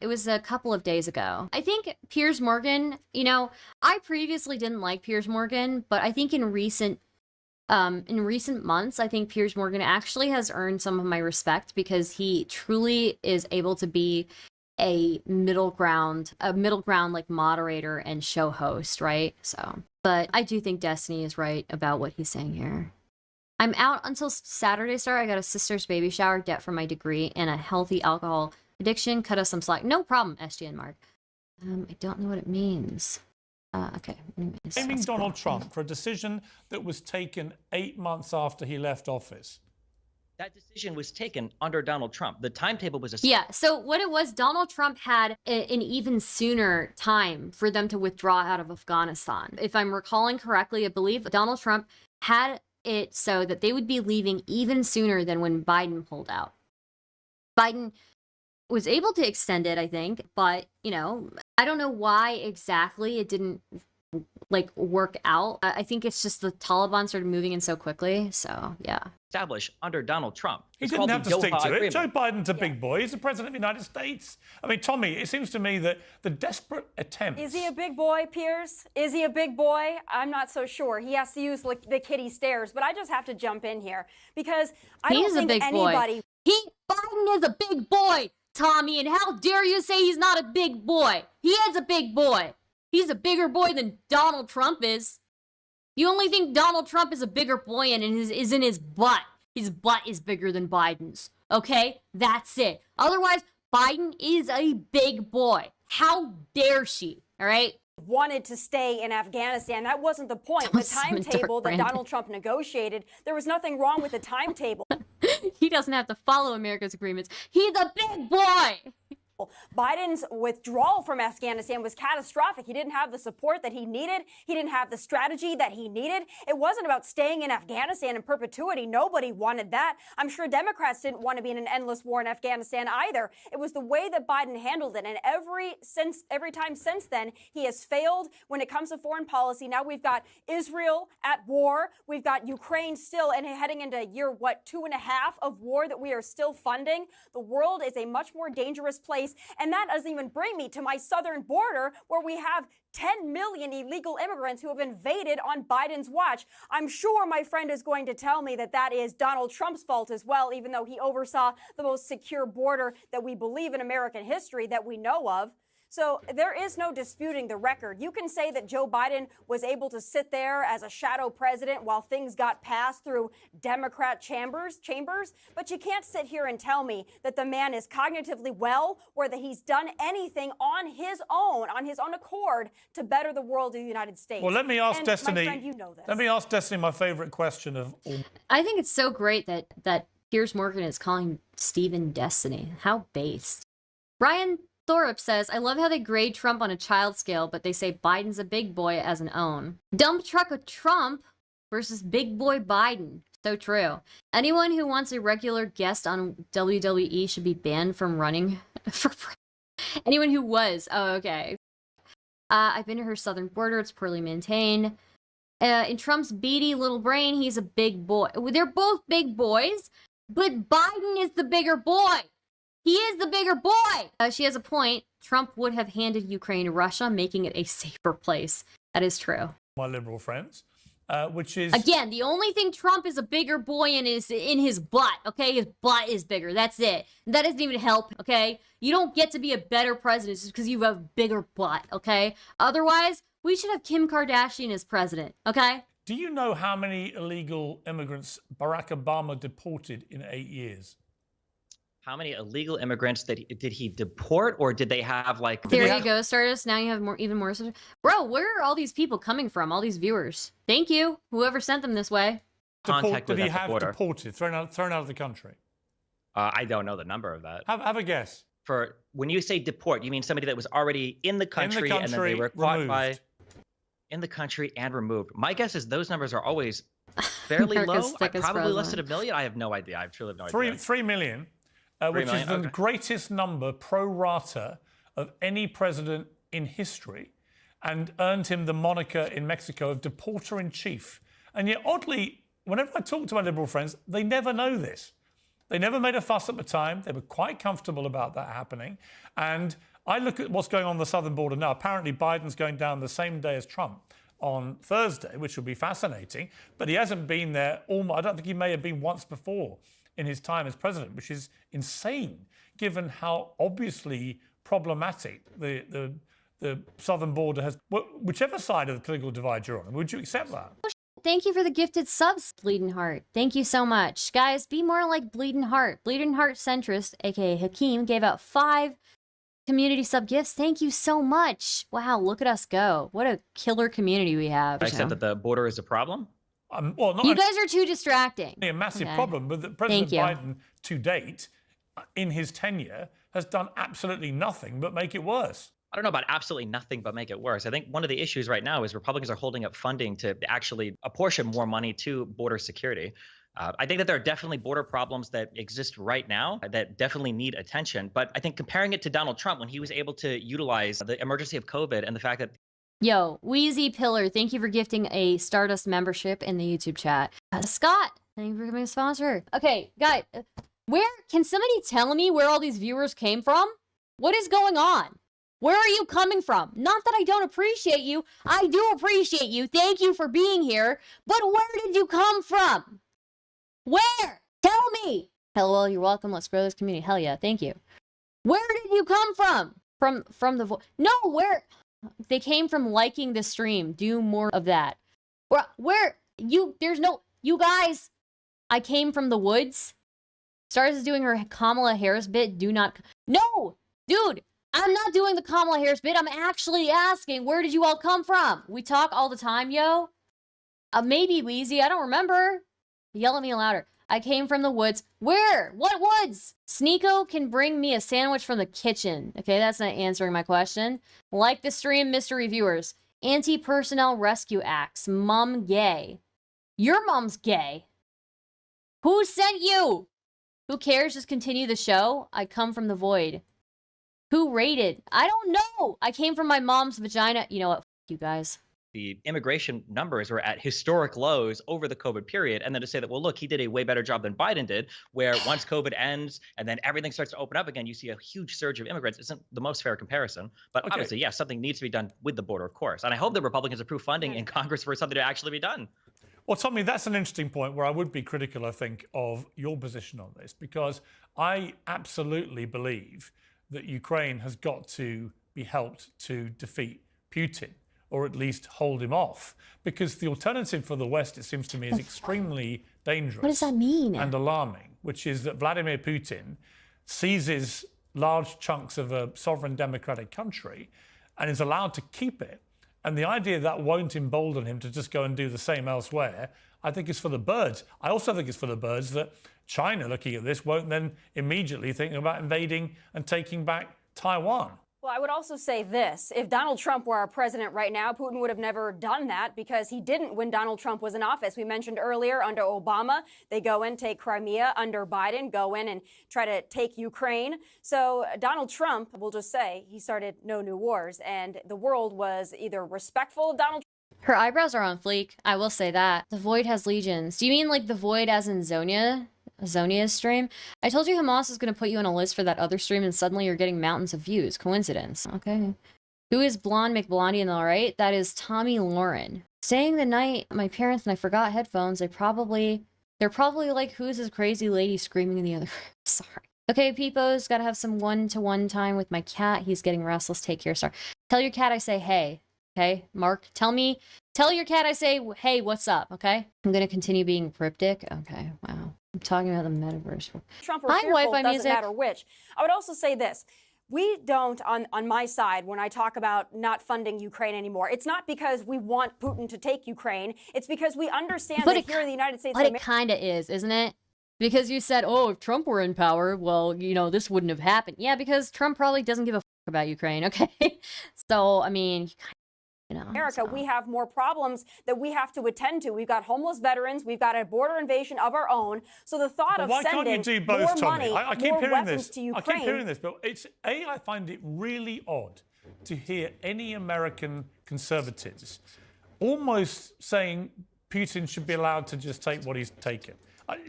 It was a couple of days ago. I think Piers Morgan, you know, I previously didn't like Piers Morgan, but I think in recent months, I think Piers Morgan actually has earned some of my respect because he truly is able to be a middle ground like moderator and show host, right? So, but I do think Destiny is right about what he's saying here. I'm out until Saturday start. I got a sister's baby shower, debt for my degree, and a healthy alcohol addiction. Cut us some slack. No problem, SGN Mark. I don't know what it means. Okay. Blaming Donald Trump for a decision that was taken 8 months after he left office. That decision was taken under Donald Trump. The timetable was yeah. So what it was, Donald Trump had an even sooner time for them to withdraw out of Afghanistan. If I'm recalling correctly, I believe Donald Trump had it so that they would be leaving even sooner than when Biden pulled out. Biden was able to extend it, I think, but, you know, I don't know why exactly it didn't, like, work out. I think it's just the Taliban started moving in so quickly, so, yeah. established under Donald Trump. He It's didn't called have the to stick Doha to it. Agreement. Joe Biden's a big boy. He's the president of the United States. I mean, Tommy, it seems to me that the desperate attempts... Is he a big boy, Piers? Is he a big boy? I'm not so sure. He has to use the kitty stairs, but I just have to jump in here because I don't think anybody... Biden is a big boy, Tommy, and how dare you say he's not a big boy? He is a big boy. He's a bigger boy than Donald Trump is. You only think Donald Trump is a bigger boy and is in his butt. His butt is bigger than Biden's. Okay? That's it. Otherwise, Biden is a big boy. How dare she? All right? Wanted to stay in Afghanistan. That wasn't the point. The timetable that Donald Trump negotiated, there was nothing wrong with the timetable. He doesn't have to follow America's agreements. He's a big boy. Biden's withdrawal from Afghanistan was catastrophic. He didn't have the support that he needed. He didn't have the strategy that he needed. It wasn't about staying in Afghanistan in perpetuity. Nobody wanted that. I'm sure Democrats didn't want to be in an endless war in Afghanistan either. It was the way that Biden handled it. And every time since then, he has failed when it comes to foreign policy. Now we've got Israel at war. We've got Ukraine still and heading into year, 2.5 of war that we are still funding. The world is a much more dangerous place. And that doesn't even bring me to my southern border where we have 10 million illegal immigrants who have invaded on Biden's watch. I'm sure my friend is going to tell me that that is Donald Trump's fault as well, even though he oversaw the most secure border that we believe in American history that we know of. So there is no disputing the record. You can say that Joe Biden was able to sit there as a shadow president while things got passed through Democrat chambers, but you can't sit here and tell me that the man is cognitively well or that he's done anything on his own accord to better the world of the United States. Well, let me ask and Destiny. My friend, you know this. Let me ask Destiny my favorite question of all. I think it's so great that Piers Morgan is calling Stephen Destiny. How based. Brian Thorup says, I love how they grade Trump on a child scale, but they say Biden's a big boy as an own. Dump truck of Trump versus big boy Biden. So true. Anyone who wants a regular guest on WWE should be banned from running for anyone who was. Oh, okay. I've been to her southern border. It's poorly maintained. In Trump's beady little brain, he's a big boy. They're both big boys, but Biden is the bigger boy. He is the bigger boy. She has a point. Trump would have handed Ukraine to Russia, making it a safer place. That is true. My liberal friends, which is... Again, the only thing Trump is a bigger boy in is in his butt, okay? His butt is bigger. That's it. That doesn't even help, okay? You don't get to be a better president just because you have a bigger butt, okay? Otherwise, we should have Kim Kardashian as president, okay? Do you know how many illegal immigrants Barack Obama deported in 8 years? How many illegal immigrants did he deport, or did they have like... There you go, Stardust. Now you have even more. Bro, where are all these people coming from? All these viewers. Thank you, whoever sent them this way. Did he have deported, thrown out of the country? I don't know the number of that. Have a guess. For when you say deport, you mean somebody that was already in the country and then they were caught by... In the country and removed. My guess is those numbers are always fairly low. Probably less than a million. I have no idea. I truly have no idea. 3 million. Which is the greatest number pro rata of any president in history, and earned him the moniker in Mexico of deporter-in-chief. And yet, oddly, whenever I talk to my liberal friends, they never know this. They never made a fuss at the time. They were quite comfortable about that happening. And I look at what's going on the southern border now. Apparently, Biden's going down the same day as Trump on Thursday, which will be fascinating. But he hasn't been there I don't think he may have been once before in his time as president, which is insane, given how obviously problematic the southern border has. Whichever side of the political divide you're on, would you accept that? Thank you for the gifted subs, Bleeding Heart. Thank you so much. Guys, be more like Bleeding Heart. Bleeding Heart Centrist, aka Hakeem, gave out 5 community sub gifts. Thank you so much. Wow, look at us go. What a killer community we have. I said that the border is a problem? You guys are too distracting. A massive problem, but that President Biden, to date, in his tenure, has done absolutely nothing but make it worse. I don't know about absolutely nothing but make it worse. I think one of the issues right now is Republicans are holding up funding to actually apportion more money to border security. I think that there are definitely border problems that exist right now that definitely need attention. But I think comparing it to Donald Trump, when he was able to utilize the emergency of COVID and the fact that... Yo, Wheezy Pillar, thank you for gifting a Stardust membership in the YouTube chat. Scott Thank you for becoming a sponsor. Okay, guys, where can somebody tell me where all these viewers came from? What is going on? Where are you coming from? Not that I don't appreciate you. I do appreciate you. Thank you for being here. But where did you come from? Where? Tell me. Hello, you're welcome. Let's grow this community. Hell yeah, thank you. Where did you come from? From the no, where? They came from liking the stream. Do more of that. Where you? There's no. You guys. I came from the woods. Stardust is doing her Kamala Harris bit. Do not. No, dude. I'm not doing the Kamala Harris bit. I'm actually asking, where did you all come from? We talk all the time, yo. Maybe Wheezy. I don't remember. Yell at me louder. I came from the woods. Where? What woods? Sneeko can bring me a sandwich from the kitchen. Okay, that's not answering my question. Like the stream, mystery viewers. Anti-personnel rescue acts. Mom gay. Your mom's gay. Who sent you? Who cares? Just continue the show. I come from the void. Who rated? I don't know. I came from my mom's vagina. You know what? F you guys. The immigration numbers were at historic lows over the COVID period. And then to say that, well, look, he did a way better job than Biden did, where once COVID ends and then everything starts to open up again, you see a huge surge of immigrants. Isn't the most fair comparison. But obviously, yes, something needs to be done with the border, of course. And I hope that Republicans approve funding in Congress for something to actually be done. Well, Tommy, that's an interesting point where I would be critical, I think, of your position on this, because I absolutely believe that Ukraine has got to be helped to defeat Putin, or at least hold him off, because the alternative for the West, it seems to me, is extremely dangerous. What does that mean? And alarming, which is that Vladimir Putin seizes large chunks of a sovereign democratic country and is allowed to keep it. And the idea that won't embolden him to just go and do the same elsewhere, I think is for the birds. I also think it's for the birds that China, looking at this, won't then immediately think about invading and taking back Taiwan. Well, I would also say this. If Donald Trump were our president right now, Putin would have never done that because he didn't when Donald Trump was in office. We mentioned earlier under Obama, they go in, take Crimea. Under Biden, go in and try to take Ukraine. So Donald Trump, we'll just say, he started no new wars. And the world was either respectful of Donald Trump. Her eyebrows are on fleek. I will say that. The Void has legions. Do you mean like the Void as in Zonia's stream? I told you Hamas is going to put you on a list for that other stream and suddenly you're getting mountains of views. Coincidence. Okay. Who is Blonde McBlondie in the right? That is Tomi Lahren. Staying the night, my parents and I forgot headphones. They're probably like, who's this crazy lady screaming in the other room? Sorry. Okay, peepos, gotta have some one-to-one time with my cat. He's getting restless. Take care, sir. Tell your cat I say hey. Okay, Mark, tell your cat I say, hey, what's up, okay? I'm gonna continue being cryptic. Okay, wow. I'm talking about the metaverse. Trump or fearful, doesn't matter which. I would also say this. We don't, on my side, when I talk about not funding Ukraine anymore, it's not because we want Putin to take Ukraine. It's because we understand that here in the United States of America. But it kind of is, isn't it? Because you said, oh, if Trump were in power, well, you know, this wouldn't have happened. Yeah, because Trump probably doesn't give a about Ukraine, okay? So, I mean, America, so. we have more problems that we have to attend to. We've got homeless veterans. We've got a border invasion of our own. So the thought of sending more money, more weapons to Ukraine. I keep hearing this, but I find it really odd to hear any American conservatives almost saying Putin should be allowed to just take what he's taken.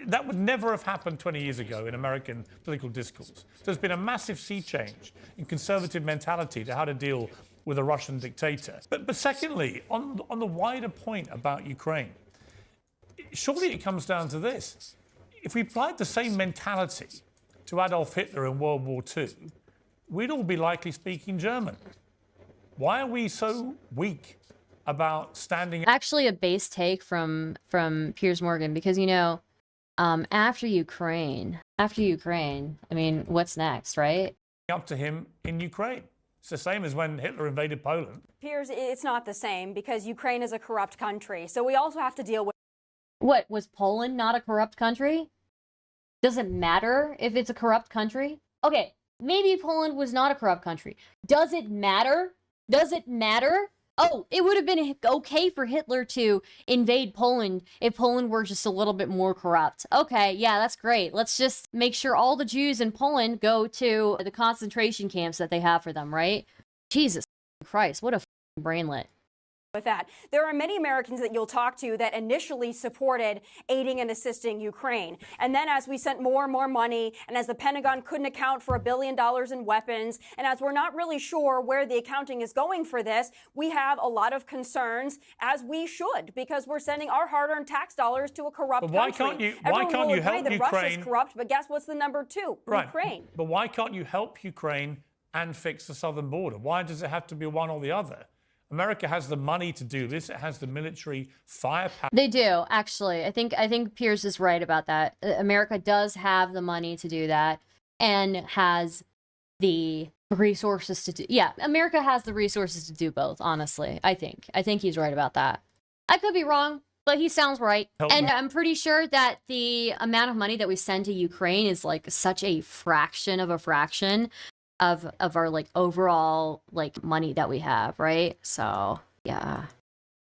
That would never have happened 20 years ago in American political discourse. So there's been a massive sea change in conservative mentality to how to deal with a Russian dictator. But secondly, on the wider point about Ukraine, surely it comes down to this. If we applied the same mentality to Adolf Hitler in World War II, we'd all be likely speaking German. Why are we so weak about standing? Actually, a base take from Piers Morgan, because, you know, after Ukraine, I mean, what's next, right? Up to him in Ukraine. It's the same as when Hitler invaded Poland. Piers, it's not the same because Ukraine is a corrupt country. So we also have to deal with. What, was Poland not a corrupt country? Does it matter if it's a corrupt country? Okay, maybe Poland was not a corrupt country. Does it matter? Does it matter? Oh, it would have been okay for Hitler to invade Poland if Poland were just a little bit more corrupt. Okay, yeah, that's great. Let's just make sure all the Jews in Poland go to the concentration camps that they have for them, right? Jesus Christ, what a brainlet. with that. There are many Americans that you'll talk to that initially supported aiding and assisting Ukraine. And then as we sent more and more money, and as the Pentagon couldn't account for $1 billion in weapons, and as we're not really sure where the accounting is going for this, we have a lot of concerns, as we should, because we're sending our hard-earned tax dollars to a corrupt country. Why can't you help that Ukraine? Russia's corrupt, but guess what's the number two? Right. Ukraine. But why can't you help Ukraine and fix the southern border? Why does it have to be one or the other? America has the money to do this. It has the military firepower. They do, actually. I think Piers is right about that. America does have the money to do that and has the resources to do. Yeah, America has the resources to do both, honestly. I think he's right about that. I could be wrong, but he sounds right. And I'm pretty sure that the amount of money that we send to Ukraine is like such a fraction of a fraction of our like overall like money that we have, right? So yeah.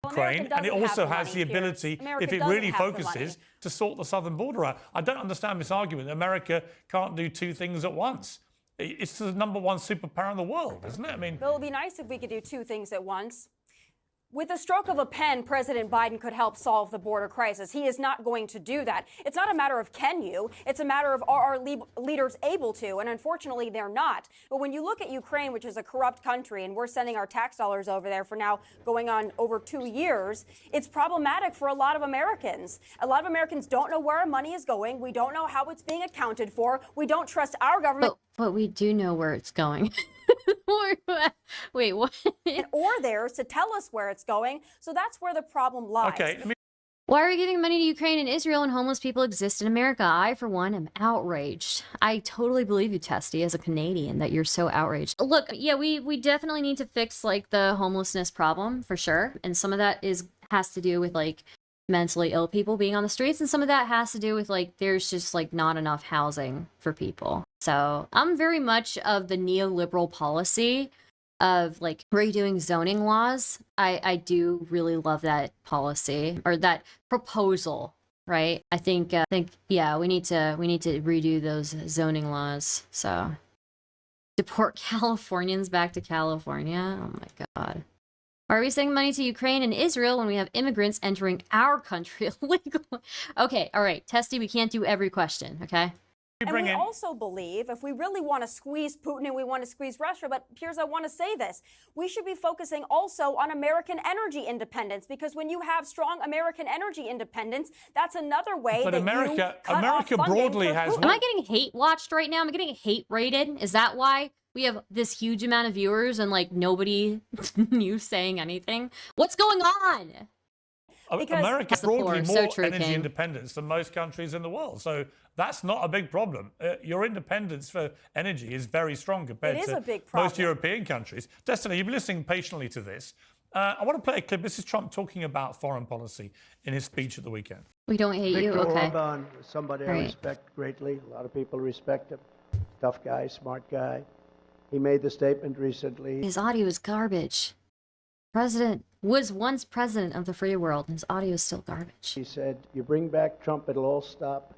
Ukraine, and it also has the ability, if it really focuses, to sort the southern border out. I don't understand this argument. America can't do two things at once. It's the #1 superpower in the world, isn't it? I mean, Well, it would be nice if we could do two things at once. With a stroke of a pen, President Biden could help solve the border crisis. He is not going to do that. It's not a matter of can you, it's a matter of are our leaders able to, and unfortunately they're not. But when you look at Ukraine, which is a corrupt country, and we're sending our tax dollars over there for now going on over 2 years, it's problematic for a lot of Americans. A lot of Americans don't know where our money is going. We don't know how it's being accounted for. We don't trust our government. But we do know where it's going. Wait, what? Or theirs to tell us where it's going. So that's where the problem lies. okay, Why are we giving money to Ukraine and Israel and homeless people exist in America? I, for one, am outraged. I totally believe you, Testy, as a Canadian, that you're so outraged. Look, yeah, we definitely need to fix, like, the homelessness problem, for sure. And some of that has to do with, like, mentally ill people being on the streets. And some of that has to do with, like, there's just, like, not enough housing for people. So I'm very much of the neoliberal policy of like redoing zoning laws. I do really love that policy or that proposal, right? I think yeah, we need to redo those zoning laws. So deport Californians back to California. Oh my God. Why are we sending money to Ukraine and Israel when we have immigrants entering our country illegally? Okay, all right, Testy, we can't do every question, okay? And we also believe if we really want to squeeze Putin and we want to squeeze Russia, but Piers, I want to say this, we should be focusing also on American energy independence, because when you have strong American energy independence, that's another way but that America America broadly has. Am I getting hate watched right now? Am I getting hate rated? Is that why we have this huge amount of viewers and like nobody new saying anything? What's going on? America broadly more energy King. independence than most countries in the world. So that's not a big problem. Your independence for energy is very strong compared to most European countries. Destiny, you've been listening patiently to this. I want to play a clip. This is Trump talking about foreign policy in his speech at the weekend. We don't hate you, okay. Orban, somebody I respect greatly. A lot of people respect him. Tough guy, smart guy. He made the statement recently. His audio is garbage. President was once president of the free world, and his audio is still garbage. He said, you bring back Trump, it'll all stop.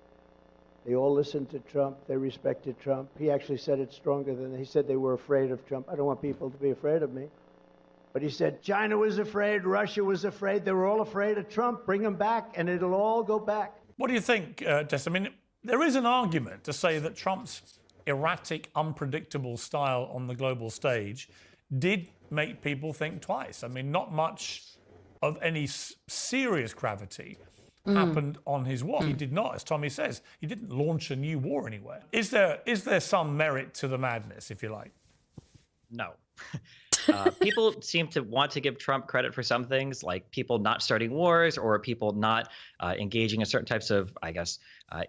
They all listened to Trump. They respected Trump. He actually said it stronger than he said they were afraid of Trump. I don't want people to be afraid of me. But he said China was afraid, Russia was afraid. They were all afraid of Trump. Bring him back, and it'll all go back. What do you think, Jess? I mean, there is an argument to say that Trump's erratic, unpredictable style on the global stage did make people think twice. I mean, not much of any serious gravity happened on his watch. He did not, as Tommy says, he didn't launch a new war anywhere. Is there some merit to the madness, if you like? No. People seem to want to give Trump credit for some things, like people not starting wars or people not engaging in certain types of, I guess,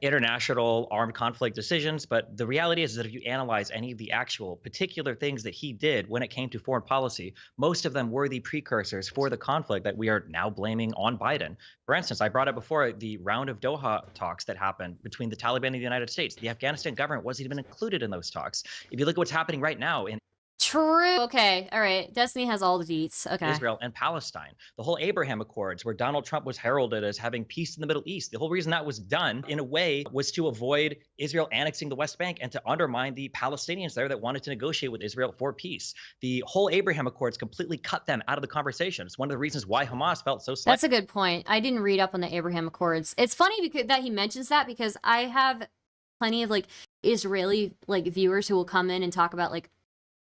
international armed conflict decisions. But the reality is that if you analyze any of the actual particular things that he did when it came to foreign policy, most of them were the precursors for the conflict that we are now blaming on Biden. For instance, I brought up before the round of Doha talks that happened between the Taliban and the United States. The Afghanistan government wasn't even included in those talks. If you look at what's happening right now in True. Okay. All right. Destiny has all the deets. Okay. Israel and Palestine. The whole Abraham Accords, where Donald Trump was heralded as having peace in the Middle East. The whole reason that was done, in a way, was to avoid Israel annexing the West Bank and to undermine the Palestinians there that wanted to negotiate with Israel for peace. The whole Abraham Accords completely cut them out of the conversation. It's one of the reasons why Hamas felt so slight. That's a good point. I didn't read up on the Abraham Accords. It's funny that he mentions that, because I have plenty of like Israeli like viewers who will come in and talk about like,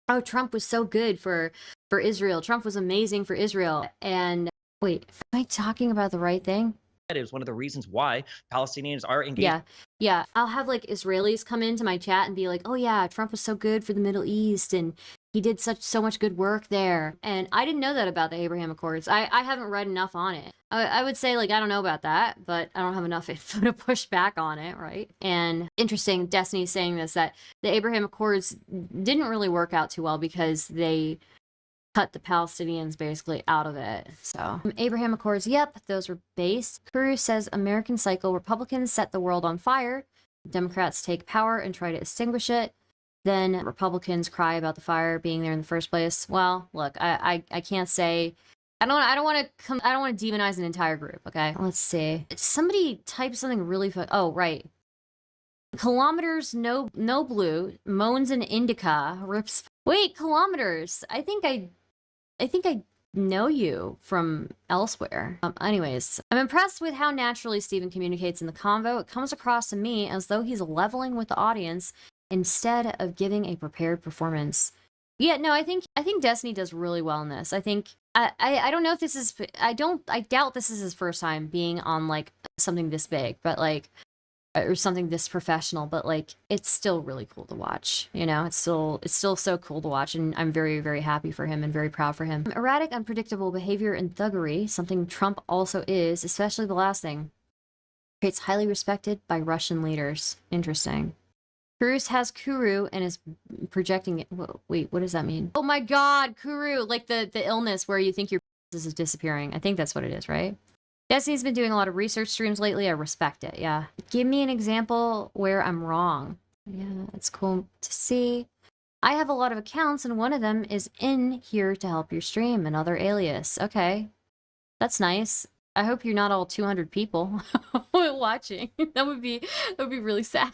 oh, Trump was so good for Israel. Trump was amazing for Israel. And wait, am I talking about the right thing? It was one of the reasons why Palestinians are engaged. Yeah. I'll have like Israelis come into my chat and be like, oh yeah, Trump was so good for the Middle East and he did so much good work there. And I didn't know that about the Abraham Accords. I haven't read enough on it. I would say like, I don't know about that, but I don't have enough info to push back on it, right? And interesting, Destiny's saying this, that the Abraham Accords didn't really work out too well because they cut the Palestinians basically out of it. So Abraham Accords, yep, those were based. Kuru says American cycle, Republicans set the world on fire, Democrats take power and try to extinguish it, then Republicans cry about the fire being there in the first place. Well, look, I can't say, I don't want to demonize an entire group, okay? Let's see. Somebody typed something really oh, right. Kilometers no blue moans an indica rips. Wait, kilometers. I think I know you from elsewhere. Anyways, I'm impressed with how naturally Steven communicates in the convo. It comes across to me as though he's leveling with the audience instead of giving a prepared performance. Yeah, no, I think Destiny does really well in this. I think I don't know if this is I doubt this is his first time being on like something this big, but like or something this professional, but like it's still really cool to watch. You know, it's still so cool to watch, and I'm very, very happy for him and very proud for him. Erratic, unpredictable behavior and thuggery, something Trump also is, especially the last thing. Traits highly respected by Russian leaders. Interesting. Cruz has Kuru and is projecting it. Whoa, wait, what does that mean? Oh my god, Kuru, like the illness where you think your is disappearing. I think that's what it is, right? Destiny's been doing a lot of research streams lately. I respect it, yeah. Give me an example where I'm wrong. Yeah, it's cool to see. I have a lot of accounts, and one of them is in here to help your stream, another alias. Okay, that's nice. I hope you're not all 200 people watching. That would be really sad.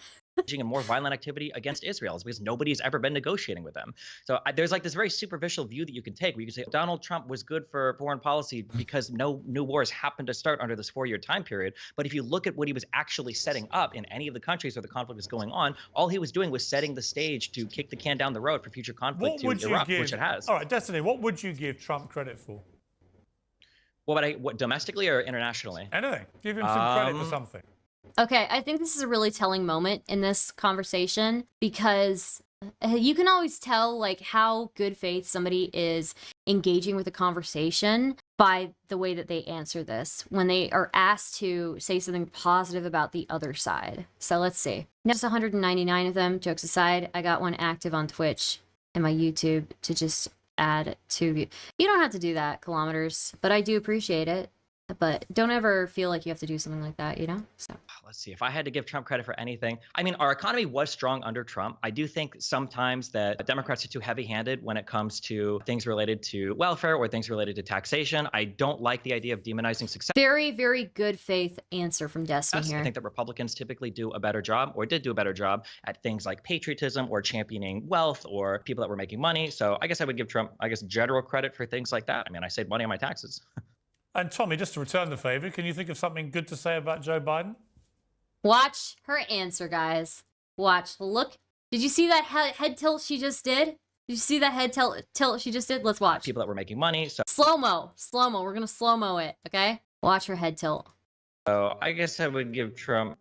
And more violent activity against Israel is because nobody's ever been negotiating with them. So there's like this very superficial view that you can take where you can say Donald Trump was good for foreign policy because no new wars happened to start under this 4-year time period. But if you look at what he was actually setting up in any of the countries where the conflict is going on, all he was doing was setting the stage to kick the can down the road for future conflict to erupt, which it has. All right, Destiny, what would you give Trump credit for? What domestically or internationally? Anything. Give him some credit for something. Okay, I think this is a really telling moment in this conversation because you can always tell like how good faith somebody is engaging with a conversation by the way that they answer this when they are asked to say something positive about the other side. So let's see. Just 199 of them, jokes aside, I got one active on Twitch and my YouTube to just add to you. You don't have to do that, kilometers, but I do appreciate it. But don't ever feel like you have to do something like that, you know? So let's see. If I had to give Trump credit for anything, I mean, our economy was strong under Trump. I do think sometimes that Democrats are too heavy-handed when it comes to things related to welfare or things related to taxation. I don't like the idea of demonizing success. Very, very good faith answer from Destiny here. I think that Republicans typically do a better job or did do a better job at things like patriotism or championing wealth or people that were making money. So I guess I would give Trump, general credit for things like that. I mean, I saved money on my taxes. And Tommy, just to return the favor, can you think of something good to say about Joe Biden? Watch her answer, guys. Watch. Look. Did you see that head tilt she just did? Did you see that head tilt she just did? Let's watch. People that were making money. So slow-mo. Slow-mo. We're going to slow-mo it, okay? Watch her head tilt. So I guess I would give Trump,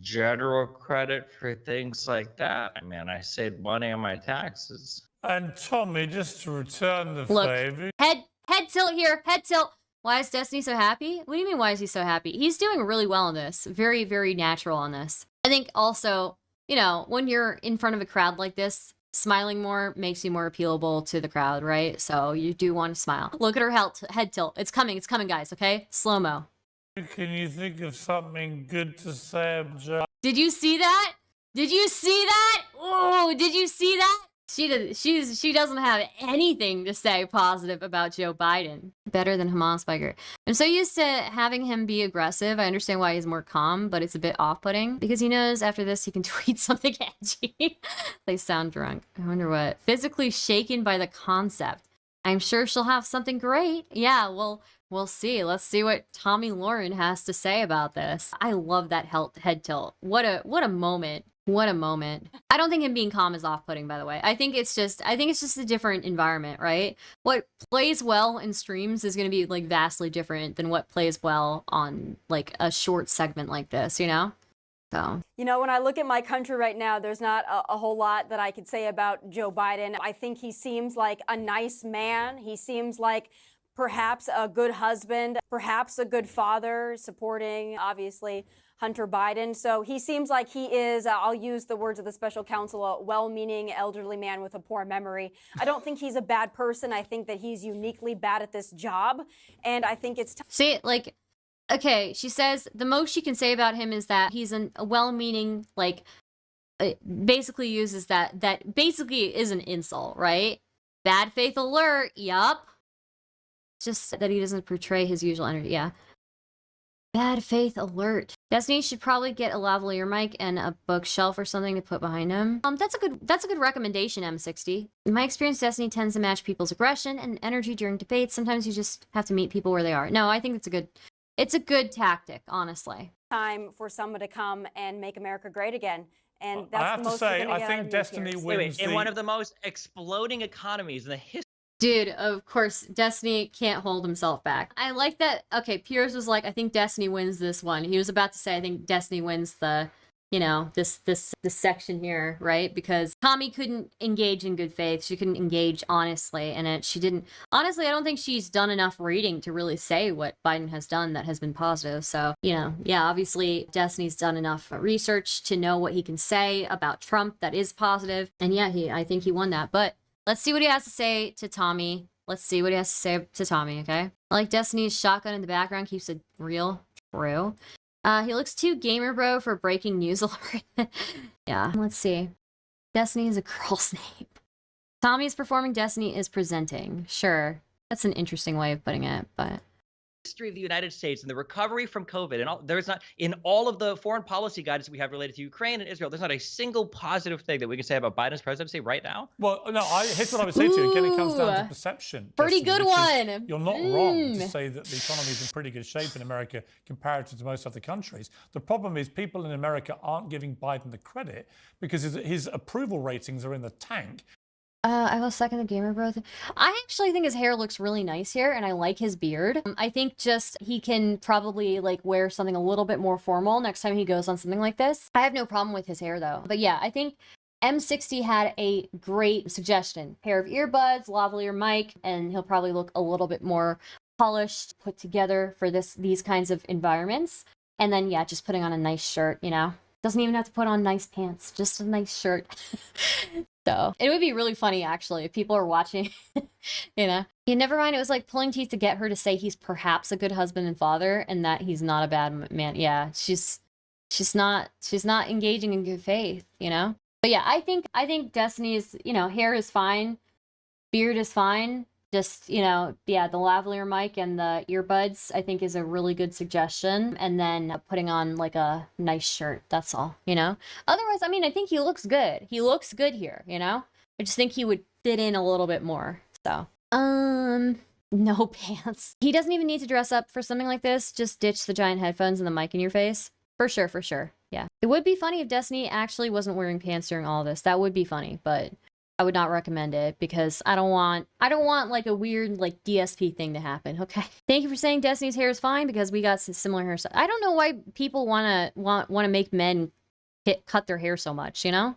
general credit for things like that. I mean, I saved money on my taxes. And Tommy, just to return the favor. Head tilt here. Head tilt. Why is Destiny so happy? What do you mean, why is he so happy? He's doing really well on this. Very, very natural on this. I think also, you know, when you're in front of a crowd like this, smiling more makes you more appealable to the crowd, right? So you do want to smile. Look at her head tilt. It's coming, guys, okay? Slow-mo. Can you think of something good to say about Joe? Did you see that? Did you see that? Oh, did you see that? She doesn't have anything to say positive about Joe Biden. Better than Hamas biker. I'm so used to having him be aggressive. I understand why he's more calm, but it's a bit off-putting because he knows after this he can tweet something edgy. They sound drunk. I wonder what. Physically shaken by the concept. I'm sure she'll have something great. Yeah, well, we'll see. Let's see what Tomi Lahren has to say about this. I love that head tilt. What a moment. What a moment. I don't think him being calm is off-putting, by the way. I think it's just a different environment, right? What plays well in streams is going to be like vastly different than what plays well on like a short segment like this, you know? So, you know, when I look at my country right now, there's not a whole lot that I could say about Joe Biden. I think he seems like a nice man. He seems like perhaps a good husband, perhaps a good father, supporting, obviously, Hunter Biden. So he seems like he is, I'll use the words of the special counsel, a well-meaning elderly man with a poor memory. I don't think he's a bad person. I think that he's uniquely bad at this job. And I think it's... See, like... Okay, she says the most she can say about him is that he's a well-meaning, like, basically uses that basically is an insult, right? Bad faith alert, yup. Just that he doesn't portray his usual energy, yeah. Bad faith alert. Destiny should probably get a lavalier mic and a bookshelf or something to put behind him. That's a good recommendation, M60. In my experience, Destiny tends to match people's aggression and energy during debates. Sometimes you just have to meet people where they are. No, I think it's a good tactic, honestly. Time for someone to come and make America great again. And I that's have the to most say, I think Destiny wins in one of the most exploding economies in the history. Dude, of course, Destiny can't hold himself back. I like that. Okay, Piers was like, I think Destiny wins this one. He was about to say, I think Destiny wins the, you know, this section here, right? Because Tomi couldn't engage in good faith. She couldn't engage honestly in it. She didn't. Honestly, I don't think she's done enough reading to really say what Biden has done that has been positive. So, you know, yeah, obviously Destiny's done enough research to know what he can say about Trump that is positive. And yeah, I think he won that. But let's see what he has to say to Tomi. Let's see what he has to say to Tomi, okay? I like Destiny's shotgun in the background keeps it real. True. He looks too gamer bro for breaking news alert. Yeah, let's see. Destiny is a girl's name. Tomi is performing, Destiny is presenting. Sure. That's an interesting way of putting it, but... History of the United States and the recovery from COVID and all, there's not in all of the foreign policy guidance we have related to Ukraine and Israel, there's not a single positive thing that we can say about Biden's presidency right now. Well, no, here's what I would say to you. Again, it comes down to perception. Pretty good one. You're not wrong to say that the economy is in pretty good shape in America comparative to most other countries. The problem is people in America aren't giving Biden the credit because his approval ratings are in the tank. I will second the gamer bro. I actually think his hair looks really nice here, and I like his beard. I think just he can probably like wear something a little bit more formal next time he goes on something like this. I have no problem with his hair though. But yeah, I think M60 had a great suggestion. Pair of earbuds, lavalier mic, and he'll probably look a little bit more polished, put together for these kinds of environments. And then yeah, just putting on a nice shirt, you know. Doesn't even have to put on nice pants, just a nice shirt. So it would be really funny, actually, if people are watching, you know. Yeah, never mind. It was like pulling teeth to get her to say he's perhaps a good husband and father and that he's not a bad man. Yeah, she's not engaging in good faith, you know. But yeah, I think Destiny's, you know, hair is fine, beard is fine. Just, you know, yeah, the lavalier mic and the earbuds, I think is a really good suggestion. And then putting on like a nice shirt, that's all, you know? Otherwise, I mean, I think he looks good. He looks good here, you know? I just think he would fit in a little bit more, so. No pants. He doesn't even need to dress up for something like this. Just ditch the giant headphones and the mic in your face. For sure, yeah. It would be funny if Destiny actually wasn't wearing pants during all this. That would be funny, but... I would not recommend it because I don't want like a weird like DSP thing to happen. Okay. Thank you for saying Destiny's hair is fine because we got similar hairstyles. I don't know why people want to make men cut their hair so much, you know?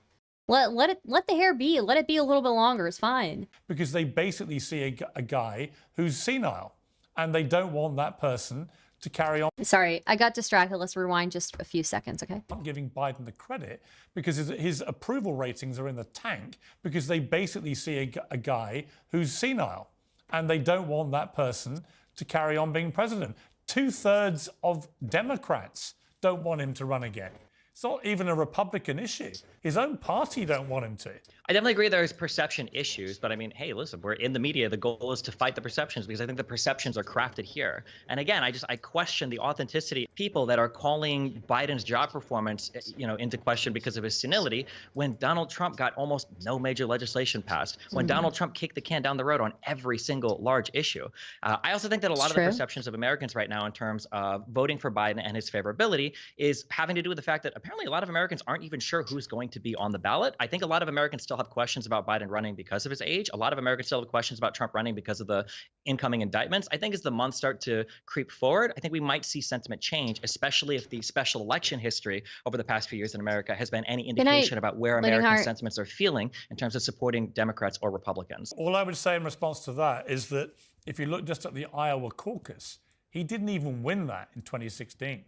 Let the hair be. Let it be a little bit longer. It's fine. Because they basically see a guy who's senile and they don't want that person to carry on. Sorry, I got distracted. Let's rewind just a few seconds, okay? Not giving Biden the credit because his approval ratings are in the tank because they basically see a guy who's senile and they don't want that person to carry on being president. 2/3 of Democrats don't want him to run again. It's not even a Republican issue. His own party don't want him to. I definitely agree there's perception issues, but I mean, hey, listen, we're in the media. The goal is to fight the perceptions because I think the perceptions are crafted here. And again, I question the authenticity of people that are calling Biden's job performance, into question because of his senility when Donald Trump got almost no major legislation passed, when Donald Trump kicked the can down the road on every single large issue. I also think that a lot of the perceptions of Americans right now in terms of voting for Biden and his favorability is having to do with the fact that apparently a lot of Americans aren't even sure who's going to be on the ballot. I think a lot of Americans still have questions about Biden running because of his age. A lot of Americans still have questions about Trump running because of the incoming indictments. I think as the months start to creep forward, I think we might see sentiment change, especially if the special election history over the past few years in America has been any indication about where American sentiments are feeling in terms of supporting Democrats or Republicans. All I would say in response to that is that if you look just at the Iowa caucus, he didn't even win that in 2016.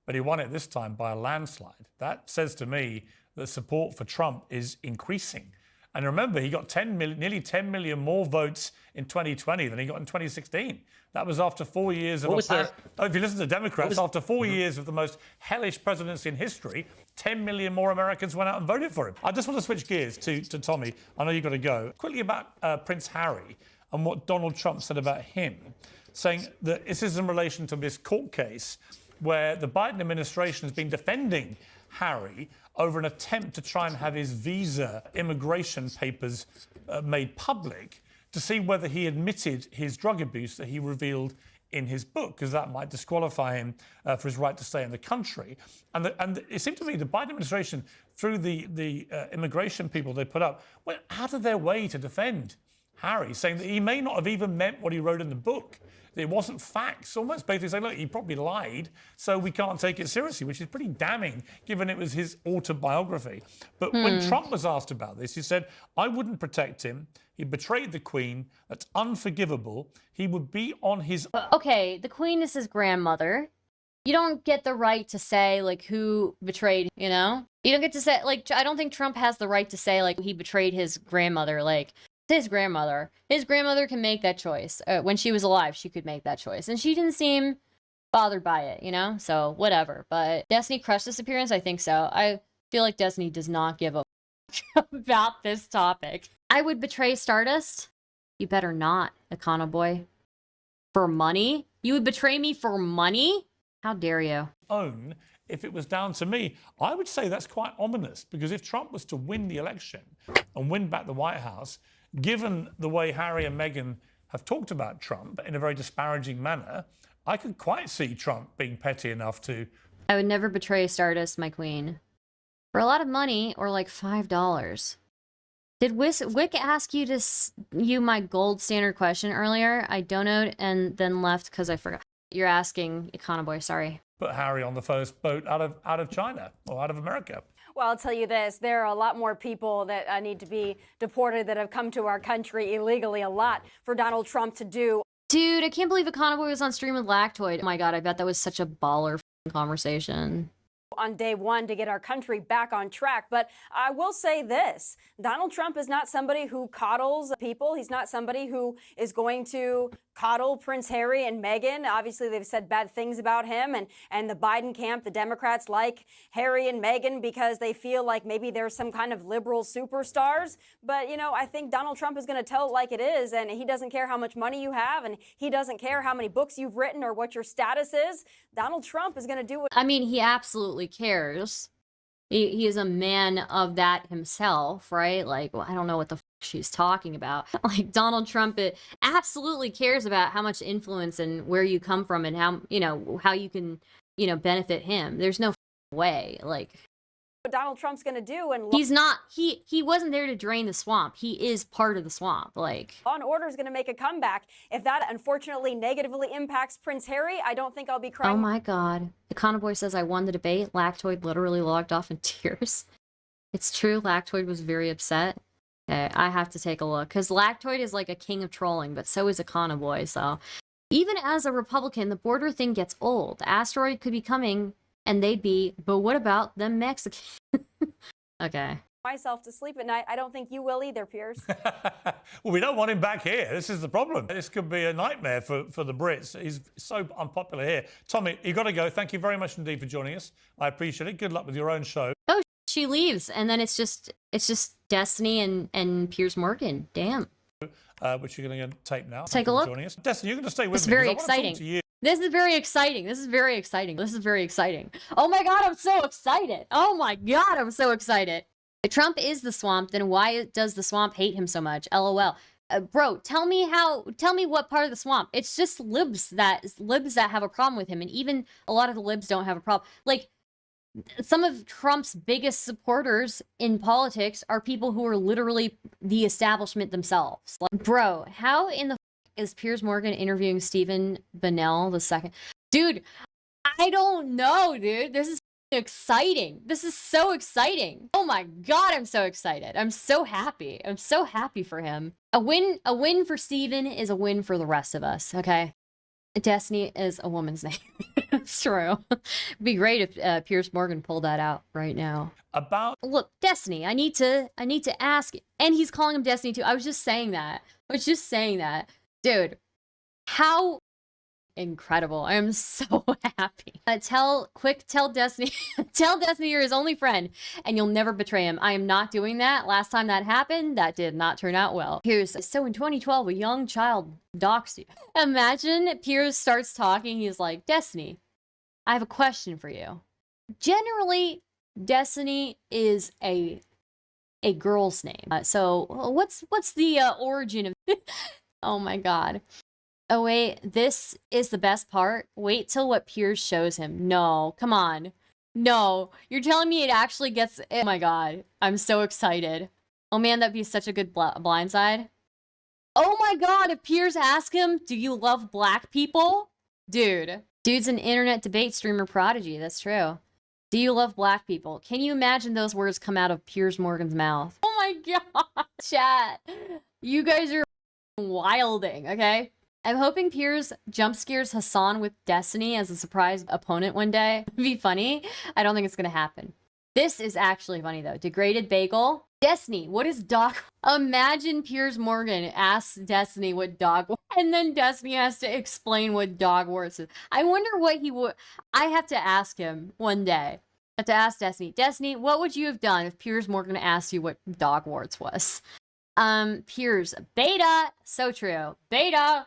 But he won it this time by a landslide. That says to me that support for Trump is increasing. And remember, he got nearly 10 million more votes in 2020 than he got in 2016. That was after 4 years of if you listen to Democrats, after 4 years of the most hellish presidency in history, 10 million more Americans went out and voted for him. I just want to switch gears to Tommy. I know you've got to go. Quickly about Prince Harry and what Donald Trump said about him, saying that this is in relation to this court case where the Biden administration has been defending Harry over an attempt to try and have his visa immigration papers made public to see whether he admitted his drug abuse that he revealed in his book, because that might disqualify him for his right to stay in the country. And it seemed to me the Biden administration, through the immigration people they put up, went out of their way to defend Harry, saying that he may not have even meant what he wrote in the book. It wasn't facts, almost basically saying, look, he probably lied, so we can't take it seriously, which is pretty damning, given it was his autobiography. But when Trump was asked about this, he said, I wouldn't protect him. He betrayed the Queen. That's unforgivable. He would be on his... Okay, the Queen is his grandmother. You don't get the right to say, like, who betrayed, You don't get to say, like, I don't think Trump has the right to say, like, he betrayed his grandmother, like... His grandmother can make that choice. When she was alive, she could make that choice. And she didn't seem bothered by it, So, whatever. But Destiny crushed this appearance? I think so. I feel like Destiny does not give a about this topic. I would betray Stardust. You better not, Econoboy. For money? You would betray me for money? How dare you? If it was down to me, I would say that's quite ominous, because if Trump was to win the election and win back the White House, given the way Harry and Meghan have talked about Trump in a very disparaging manner, I could quite see Trump being petty enough to... I would never betray Stardust, my queen. For a lot of money, or like $5. Did Wick ask you my gold standard question earlier? I donoed and then left because I forgot. You're asking Econoboy, sorry. Put Harry on the first boat out of China or out of America. Well, I'll tell you this, there are a lot more people that need to be deported that have come to our country illegally, a lot for Donald Trump to do. Dude, I can't believe Econoboy was on stream with Lactoid. Oh my God, I bet that was such a baller conversation. On day one to get our country back on track. But I will say this, Donald Trump is not somebody who coddles people. He's not somebody who is going to coddle Prince Harry and Meghan. Obviously, they've said bad things about him, and the Biden camp, the Democrats like Harry and Meghan because they feel like maybe they're some kind of liberal superstars. But, I think Donald Trump is going to tell it like it is, and he doesn't care how much money you have, and he doesn't care how many books you've written or what your status is. Donald Trump is going to do what... I mean, he absolutely cares. He is a man of that himself, right? Like, well, I don't know what the she's talking about. Like, Donald Trump absolutely cares about how much influence and where you come from and how you can, benefit him. There's no way, like... What Donald Trump's going to do, and he's not, he wasn't there to drain the swamp. He is part of the swamp. Like, Law and Order is going to make a comeback. If that unfortunately negatively impacts Prince Harry, I don't think I'll be crying. Oh my God. Econoboy says I won the debate. Lactoid literally logged off in tears. It's true. Lactoid was very upset. Okay, I have to take a look, because Lactoid is like a king of trolling, but so is Econoboy. So even as a Republican, the border thing gets old. The asteroid could be coming and they'd be, but what about the Mexicans? Okay. myself to sleep at night. I don't think you will either, Piers. Well, we don't want him back here. This is the problem. This could be a nightmare for the Brits. He's so unpopular here. Tommy, you got to go. Thank you very much indeed for joining us. I appreciate it. Good luck with your own show. Oh, she leaves, and then it's just Destiny and Piers Morgan. Damn. Which you're going to tape now. Let's take a look. Joining us. Destiny, you're going to stay with It's me. very 'Cause I wanna talk exciting. to you. This is very exciting. This is very exciting. This is very exciting. Oh my God, I'm so excited. Oh my God, I'm so excited. If Trump is the swamp, then why does the swamp hate him so much? LOL. Bro, tell me what part of the swamp. It's just libs that have a problem with him, and even a lot of the libs don't have a problem. Like, some of Trump's biggest supporters in politics are people who are literally the establishment themselves. Like, bro, how in the f is Piers Morgan interviewing Stephen Bannell II? Dude, I don't know, dude. This is exciting. This is so exciting. Oh my God, I'm so excited. I'm so happy. I'm so happy for him. A win for Stephen is a win for the rest of us, okay? Destiny is a woman's name. It's true. It'd be great if Piers Morgan pulled that out right now. Look, Destiny, I need to ask, and he's calling him Destiny too. I was just saying that. Dude, how incredible. I am so happy. Tell Destiny, tell Destiny you're his only friend and you'll never betray him. I am not doing that. Last time that happened, that did not turn out well. So in 2012, a young child doxed you. Imagine Piers starts talking. He's like, Destiny, I have a question for you. Generally, Destiny is a girl's name. So what's the origin of Oh my God. Oh wait, this is the best part. Wait till what Piers shows him. No, come on. No, you're telling me it actually gets... Oh my God, I'm so excited. Oh man, that'd be such a good blindside. Oh my God, if Piers asked him, do you love black people? Dude's an internet debate streamer prodigy, that's true. Do you love black people? Can you imagine those words come out of Piers Morgan's mouth? Oh my God, chat. You guys are wilding, okay? I'm hoping Piers jump scares Hassan with Destiny as a surprise opponent one day. It'd be funny. I don't think it's gonna happen. This is actually funny though. Degraded bagel. Destiny, what is dog? Imagine Piers Morgan asks Destiny what dog, and then Destiny has to explain what dogwarts is. I wonder what he would. I have to ask him one day. I have to ask Destiny. Destiny, what would you have done if Piers Morgan asked you what dogwarts was? Piers, beta. So true. Beta.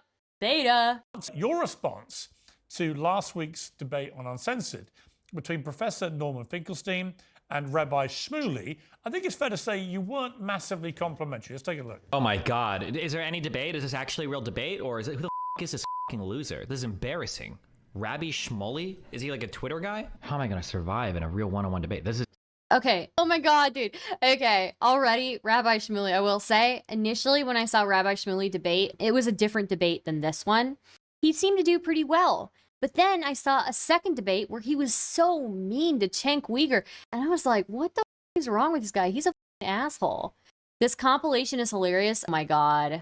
Your response to last week's debate on Uncensored between Professor Norman Finkelstein and Rabbi Shmuley, I think it's fair to say you weren't massively complimentary. Let's take a look. Oh my God. Is there any debate? Is this actually a real debate? Or is it, who the f is this f***ing loser? This is embarrassing. Rabbi Shmuley? Is he like a Twitter guy? How am I going to survive in a real one-on-one debate? This is... Okay. Oh my God, dude. Okay. Already, Rabbi Shmuley, I will say, initially when I saw Rabbi Shmuley debate, it was a different debate than this one. He seemed to do pretty well. But then I saw a second debate where he was so mean to Cenk Uygur. And I was like, what the f is wrong with this guy? He's a f***ing asshole. This compilation is hilarious. Oh my God.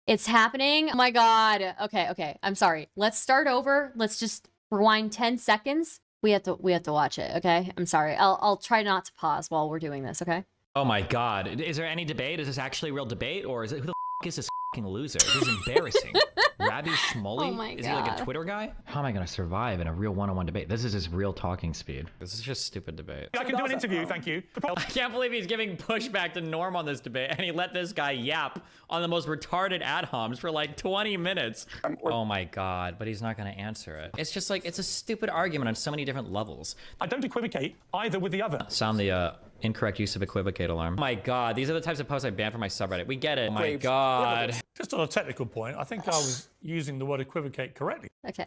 It's happening. Oh my God. Okay. I'm sorry. Let's start over. Let's just rewind 10 seconds. We have to watch it, okay? I'm sorry. I'll try not to pause while we're doing this, okay? Oh my God. Is there any debate? Is this actually a real debate? Or is it, who the f is this f***ing loser? This is embarrassing. Rabbi Shmuley? Oh my Is he like God. a Twitter guy? How am I going to survive in a real one-on-one debate? This is his real talking speed. This is just stupid debate. I can do an interview, thank you. I can't believe he's giving pushback to Norm on this debate, and he let this guy yap on the most retarded ad homs for like 20 minutes. Oh my God, but he's not going to answer it. It's just like, it's a stupid argument on so many different levels. I don't equivocate either with the other. Sound the incorrect use of equivocate alarm. Oh my God, these are the types of posts I banned from my subreddit. We get it. Oh my God. Just on a technical point, I think I was using the word equivocate correctly. Okay.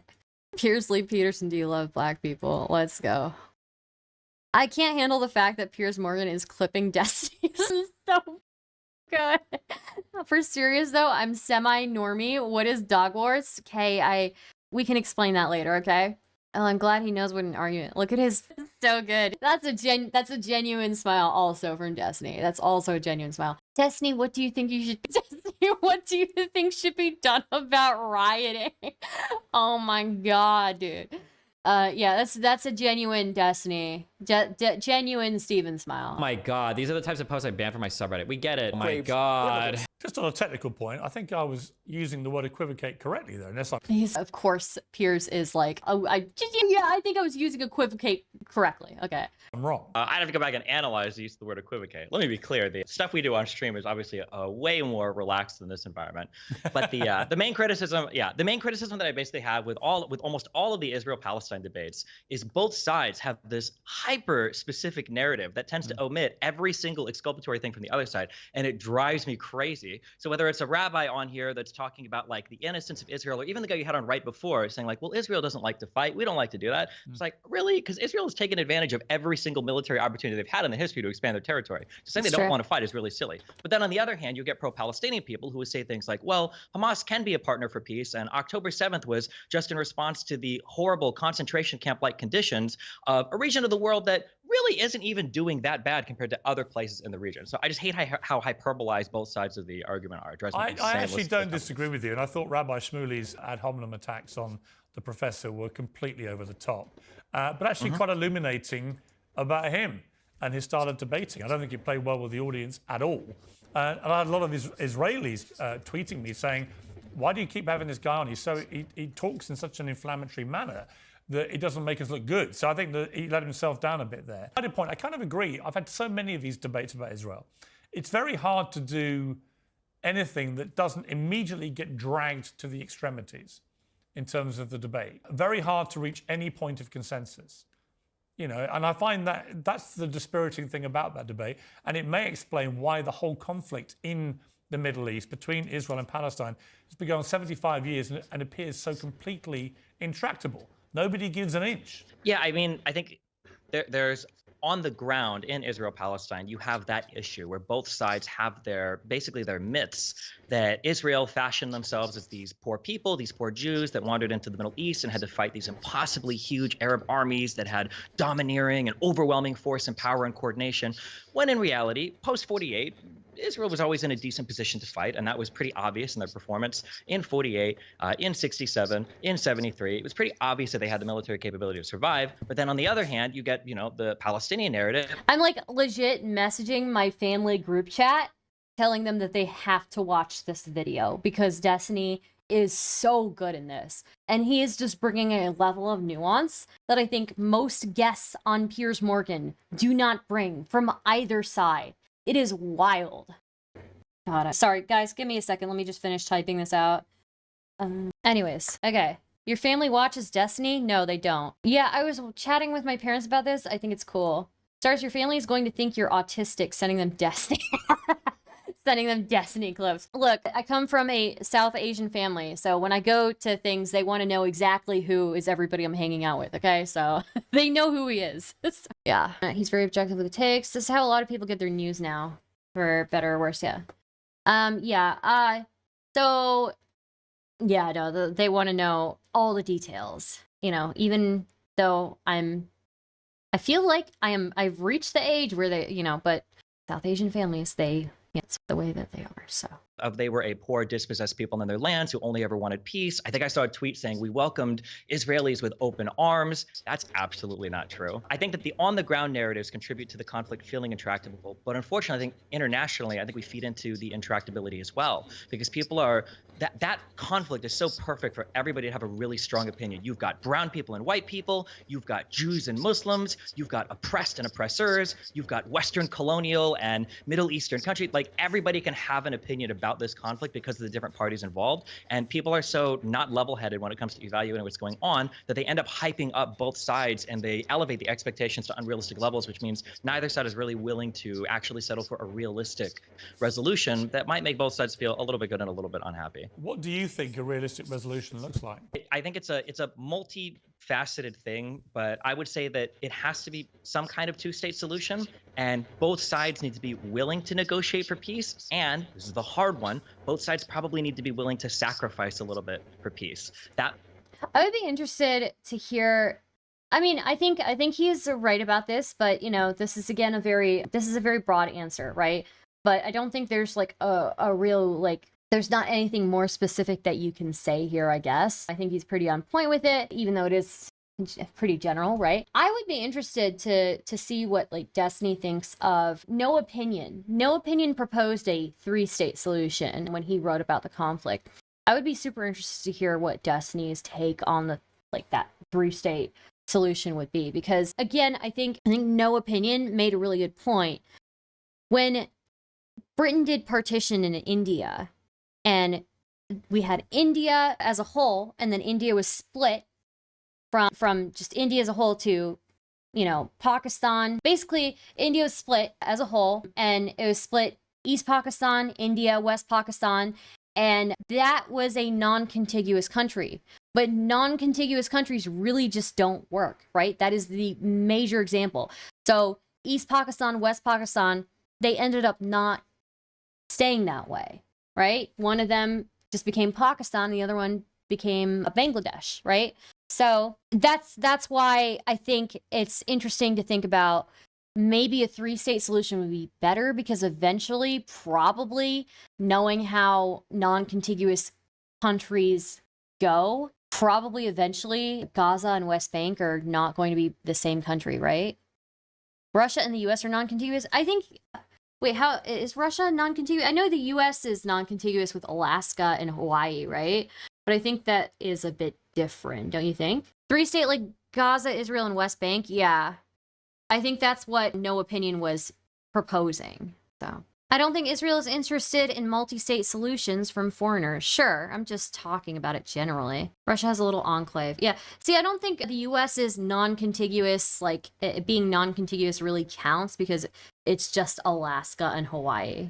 Piers Lee Peterson, do you love black people? Let's go. I can't handle the fact that Piers Morgan is clipping Destiny. This is so good. For serious though, I'm semi-normie. What is dogwarts? Okay, we can explain that later, okay? Oh, I'm glad he knows what an argument. Look at his, so good. That's a genuine smile also from Destiny. That's also a genuine smile. Destiny, what do you think you should, Destiny, what do you think should be done about rioting? Oh my God, dude. Yeah, that's a genuine Destiny, genuine Steven smile. Oh my god, these are the types of posts I ban from my subreddit. We get it. Oh my god. Just on a technical point, I think I was using the word equivocate correctly there, unless I... He's, of course, Piers is like, oh, yeah, I think I was using equivocate correctly. Okay. I'm wrong. I'd have to go back and analyze the use of the word equivocate. Let me be clear: the stuff we do on stream is obviously way more relaxed than this environment. But the main criticism, the main criticism that I basically have with almost all of the Israel-Palestine debates is both sides have this hyper-specific narrative that tends to omit every single exculpatory thing from the other side, and it drives me crazy. So whether it's a rabbi on here that's talking about like the innocence of Israel, or even the guy you had on right before saying like, well, Israel doesn't like to fight, we don't like to do that. It's like, really? Because Israel has taken advantage of every single military opportunity they've had in the history to expand their territory. So saying they don't want to fight is really silly. But then on the other hand, you get pro-Palestinian people who would say things like, well, Hamas can be a partner for peace, and October 7th was just in response to the horrible concentration camp-like conditions of a region of the world that really isn't even doing that bad compared to other places in the region. So I just hate how hyperbolized both sides of the argument are. I actually don't disagree with you, and I thought Rabbi Shmuley's ad hominem attacks on the professor were completely over the top, but actually quite illuminating about him and his style of debating. I don't think he played well with the audience at all. And I had a lot of Israelis tweeting me saying, why do you keep having this guy on? He talks in such an inflammatory manner that it doesn't make us look good. So I think that he let himself down a bit there. I did point, I kind of agree. I've had so many of these debates about Israel. It's very hard to do anything that doesn't immediately get dragged to the extremities in terms of the debate. Very hard to reach any point of consensus. You know, and I find that that's the dispiriting thing about that debate, and it may explain why the whole conflict in the Middle East between Israel and Palestine has been going on 75 years and appears so completely intractable. Nobody gives an inch. Yeah, I mean, I think there's on the ground in Israel-Palestine, you have that issue where both sides have basically their myths that Israel fashioned themselves as these poor people, these poor Jews that wandered into the Middle East and had to fight these impossibly huge Arab armies that had domineering and overwhelming force and power and coordination, when in reality, post-48, Israel was always in a decent position to fight, and that was pretty obvious in their performance in 48, in 67, in 73. It was pretty obvious that they had the military capability to survive. But then on the other hand, you get, the Palestinian narrative. I'm like legit messaging my family group chat, telling them that they have to watch this video because Destiny is so good in this. And he is just bringing a level of nuance that I think most guests on Piers Morgan do not bring from either side. It is wild. God, sorry, guys, give me a second. Let me just finish typing this out. Anyways, okay. Your family watches Destiny? No, they don't. Yeah, I was chatting with my parents about this. I think it's cool. Stars, your family is going to think you're autistic, sending them Destiny. Sending them Destiny clips. Look, I come from a South Asian family, so when I go to things, they want to know exactly who is everybody I'm hanging out with, okay? So they know who he is. Yeah, he's very objective with the takes. This is how a lot of people get their news now, for better or worse, yeah. So, yeah, no, they want to know all the details, even though I feel like I've reached the age where they, but South Asian families, it's the way that they are, so. They were a poor, dispossessed people in their lands who only ever wanted peace. I think I saw a tweet saying we welcomed Israelis with open arms. That's absolutely not true. I think that the on-the-ground narratives contribute to the conflict feeling intractable. But unfortunately, I think internationally, I think we feed into the intractability as well. Because people are, that conflict is so perfect for everybody to have a really strong opinion. You've got brown people and white people. You've got Jews and Muslims. You've got oppressed and oppressors. You've got Western colonial and Middle Eastern countries. Like, everybody can have an opinion about this conflict because of the different parties involved, and people are so not level-headed when it comes to evaluating what's going on that they end up hyping up both sides and they elevate the expectations to unrealistic levels, which means neither side is really willing to actually settle for a realistic resolution that might make both sides feel a little bit good and a little bit unhappy. What do you think a realistic resolution looks like? I think it's a multi-faceted thing, but I would say that it has to be some kind of two-state solution, and both sides need to be willing to negotiate for peace, and this is the hard one, both sides probably need to be willing to sacrifice a little bit for peace. I would be interested to hear. I mean, I think he's right about this, but this is again a very broad answer, right? But I don't think there's like a real there's not anything more specific that you can say here, I guess. I think he's pretty on point with it, even though it is pretty general, right? I would be interested to see what like Destiny thinks of No Opinion. No Opinion proposed a 3-state solution when he wrote about the conflict. I would be super interested to hear what Destiny's take on the like that 3-state solution would be, because again, I think No Opinion made a really good point. When Britain did partition in India, and we had India as a whole, and then India was split from just India as a whole to, you know, Pakistan. Basically, India was split as a whole, and it was split East Pakistan, India, West Pakistan, and that was a non-contiguous country. But non-contiguous countries really just don't work, right? That is the major example. So East Pakistan, West Pakistan, they ended up not staying that way, right? One of them just became Pakistan, the other one became Bangladesh, right? So that's why I think it's interesting to think about maybe a 3-state solution would be better, because eventually, probably, knowing how non-contiguous countries go, probably eventually Gaza and West Bank are not going to be the same country, right? Russia and the US are non-contiguous. I think, wait, how is Russia non-contiguous? I know the US is non-contiguous with Alaska and Hawaii, right? But I think that is a bit different, don't you think? 3-state like Gaza, Israel, and West Bank, yeah. I think that's what No Opinion was proposing. So I don't think Israel is interested in multi-state solutions from foreigners. Sure, I'm just talking about it generally. Russia has a little enclave. Yeah, see, I don't think the US is non-contiguous, like it being non-contiguous really counts, because it's just Alaska and Hawaii.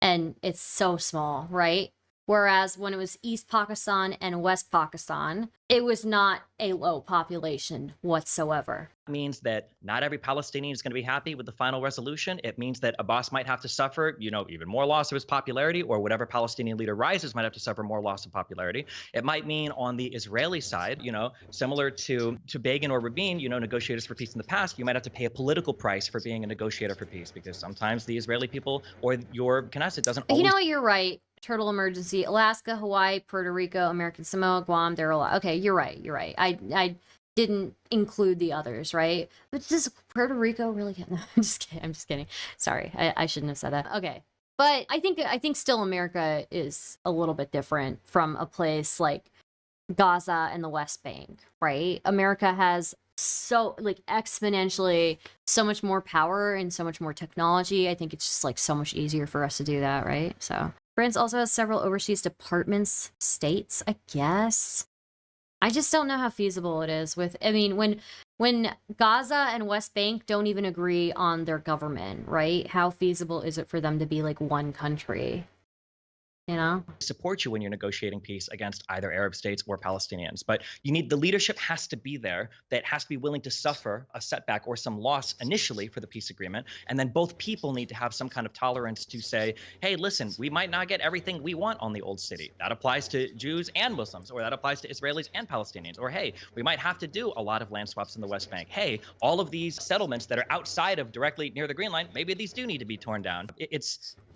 And it's so small, right? Whereas when it was East Pakistan and West Pakistan, it was not a low population whatsoever. It means that not every Palestinian is going to be happy with the final resolution. It means that Abbas might have to suffer, you know, even more loss of his popularity, or whatever Palestinian leader rises might have to suffer more loss of popularity. It might mean on the Israeli side, you know, similar to Begin or Rabin, you know, negotiators for peace in the past, you might have to pay a political price for being a negotiator for peace, because sometimes the Israeli people or your Knesset doesn't always— You know what, you're right. Turtle emergency, Alaska, Hawaii, Puerto Rico, American Samoa, Guam, they're a lot. Okay, you're right. I didn't include the others, right? But does Puerto Rico really get— No, I'm just kidding. Sorry, I shouldn't have said that. Okay. But I think still America is a little bit different from a place like Gaza and the West Bank, right? America has so like exponentially so much more power and so much more technology. I think it's just like so much easier for us to do that, right? So France also has several overseas departments, states, I guess. I just don't know how feasible it is with, I mean, when Gaza and West Bank don't even agree on their government, right? How feasible is it for them to be like one country? You know, support you when you're negotiating peace against either Arab states or Palestinians. But you need— the leadership has to be there, that has to be willing to suffer a setback or some loss initially for the peace agreement. And then both people need to have some kind of tolerance to say, hey, listen, we might not get everything we want on the old city. That applies to Jews and Muslims, or that applies to Israelis and Palestinians. Or, hey, we might have to do a lot of land swaps in the West Bank. Hey, all of these settlements that are outside of directly near the Green Line, maybe these do need to be torn down.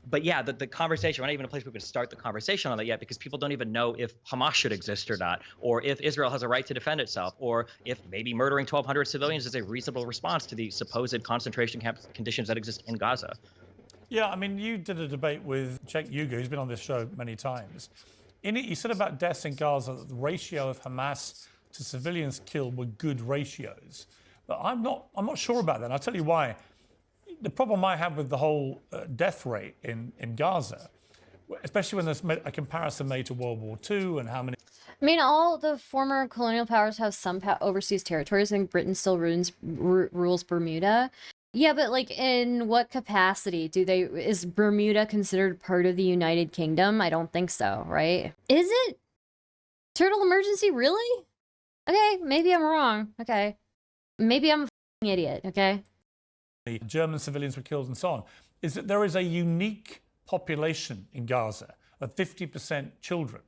But yeah, the conversation, we're not even a place where we can start the conversation on that yet, because people don't even know if Hamas should exist or not, or if Israel has a right to defend itself, or if maybe murdering 1,200 civilians is a reasonable response to the supposed concentration camp conditions that exist in Gaza. Yeah, I mean, you did a debate with Jake Yuga, who's been on this show many times. In it, you said about deaths in Gaza that the ratio of Hamas to civilians killed were good ratios. But I'm not sure about that. And I'll tell you why. The problem I have with the whole death rate in Gaza, especially when there's a comparison made to World War II and how many— I mean, all the former colonial powers have some overseas territories. I think Britain still rules Bermuda. Yeah, but like in what capacity is Bermuda considered part of the United Kingdom? I don't think so, right? Is it? Turtle emergency, really? Okay, maybe I'm wrong. Okay. Maybe I'm a f***ing idiot, okay? German civilians were killed and so on, is that there is a unique population in Gaza of 50% children.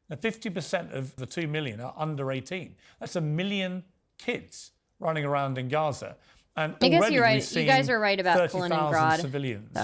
Now, 50% of the 2 million are under 18. That's 1 million kids running around in Gaza. And I guess already you're right. we've seen You guys are right about 30,000 Kaliningrad civilians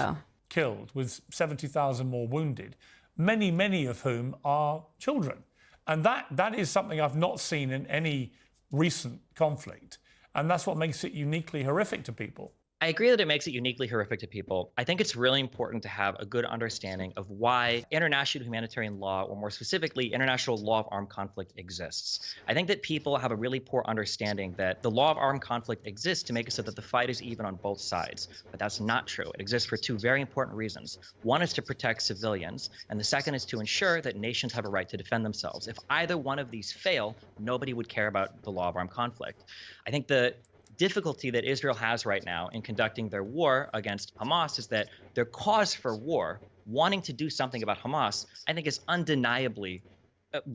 killed, with 70,000 more wounded, many of whom are children. And that is something I've not seen in any recent conflict. And that's what makes it uniquely horrific to people. I agree that it makes it uniquely horrific to people. I think it's really important to have a good understanding of why international humanitarian law, or more specifically, international law of armed conflict exists. I think that people have a really poor understanding that the law of armed conflict exists to make it so that the fight is even on both sides. But that's not true. It exists for two very important reasons. One is to protect civilians, and the second is to ensure that nations have a right to defend themselves. If either one of these fail, nobody would care about the law of armed conflict. I think the difficulty that Israel has right now in conducting their war against Hamas is that their cause for war, wanting to do something about Hamas, I think is undeniably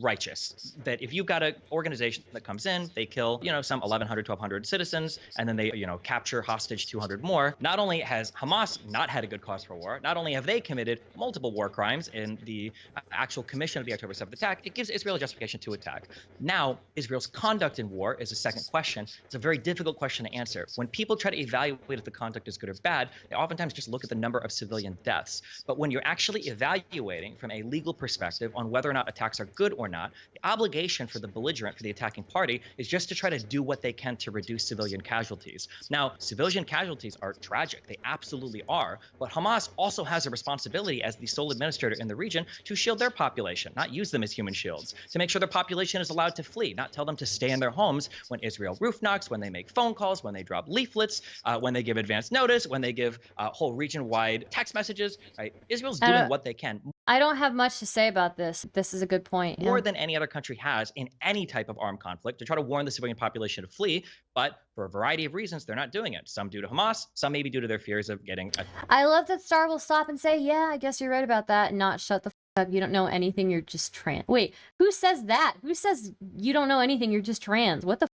righteous. That if you've got an organization that comes in, they kill, some 1,100, 1,200 citizens, and then they, capture hostage 200 more. Not only has Hamas not had a good cause for war, not only have they committed multiple war crimes in the actual commission of the October 7th attack, it gives Israel a justification to attack. Now, Israel's conduct in war is a second question. It's a very difficult question to answer. When people try to evaluate if the conduct is good or bad, they oftentimes just look at the number of civilian deaths. But when you're actually evaluating from a legal perspective on whether or not attacks are good or not, the obligation for the belligerent, for the attacking party, is just to try to do what they can to reduce civilian casualties. Now, civilian casualties are tragic. They absolutely are. But Hamas also has a responsibility as the sole administrator in the region to shield their population, not use them as human shields, to make sure their population is allowed to flee, not tell them to stay in their homes when Israel roof knocks, when they make phone calls, when they drop leaflets, when they give advance notice, when they give whole region-wide text messages. Right? Israel's doing what they can. I don't have much to say about this. This is a good point. More than any other country has in any type of armed conflict, to try to warn the civilian population to flee. But for a variety of reasons, they're not doing it. Some due to Hamas, some maybe due to their fears of getting. I love that Star will stop and say, yeah, I guess you're right about that, and not shut the up. You don't know anything. You're just trans. Wait, who says that? Who says you don't know anything? You're just trans. What the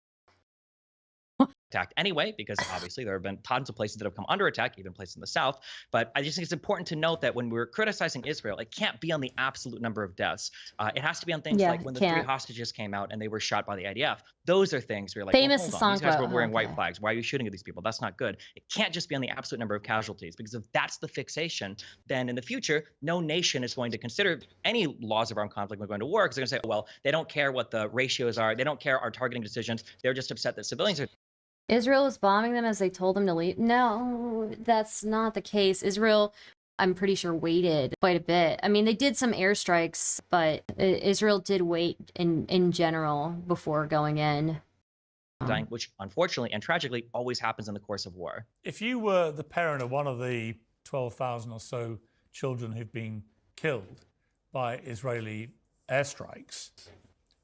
attacked anyway, because obviously there have been tons of places that have come under attack, even places in the south. But I just think it's important to note that when we're criticizing Israel, it can't be on the absolute number of deaths. It has to be on things like when the 3 hostages came out and they were shot by the IDF. Those are things where you're like, famous well, hold on, these guys were wearing white flags. Why are you shooting at these people? That's not good. It can't just be on the absolute number of casualties, because if that's the fixation, then in the future, no nation is going to consider any laws of armed conflict when going to war, because they're going to say, oh, well, they don't care what the ratios are. They don't care our targeting decisions. They're just upset that civilians are. Israel was bombing them as they told them to leave. No, that's not the case. Israel, I'm pretty sure, waited quite a bit. I mean, they did some airstrikes, but Israel did wait in general before going in. Which unfortunately and tragically always happens in the course of war. If you were the parent of one of the 12,000 or so children who've been killed by Israeli airstrikes,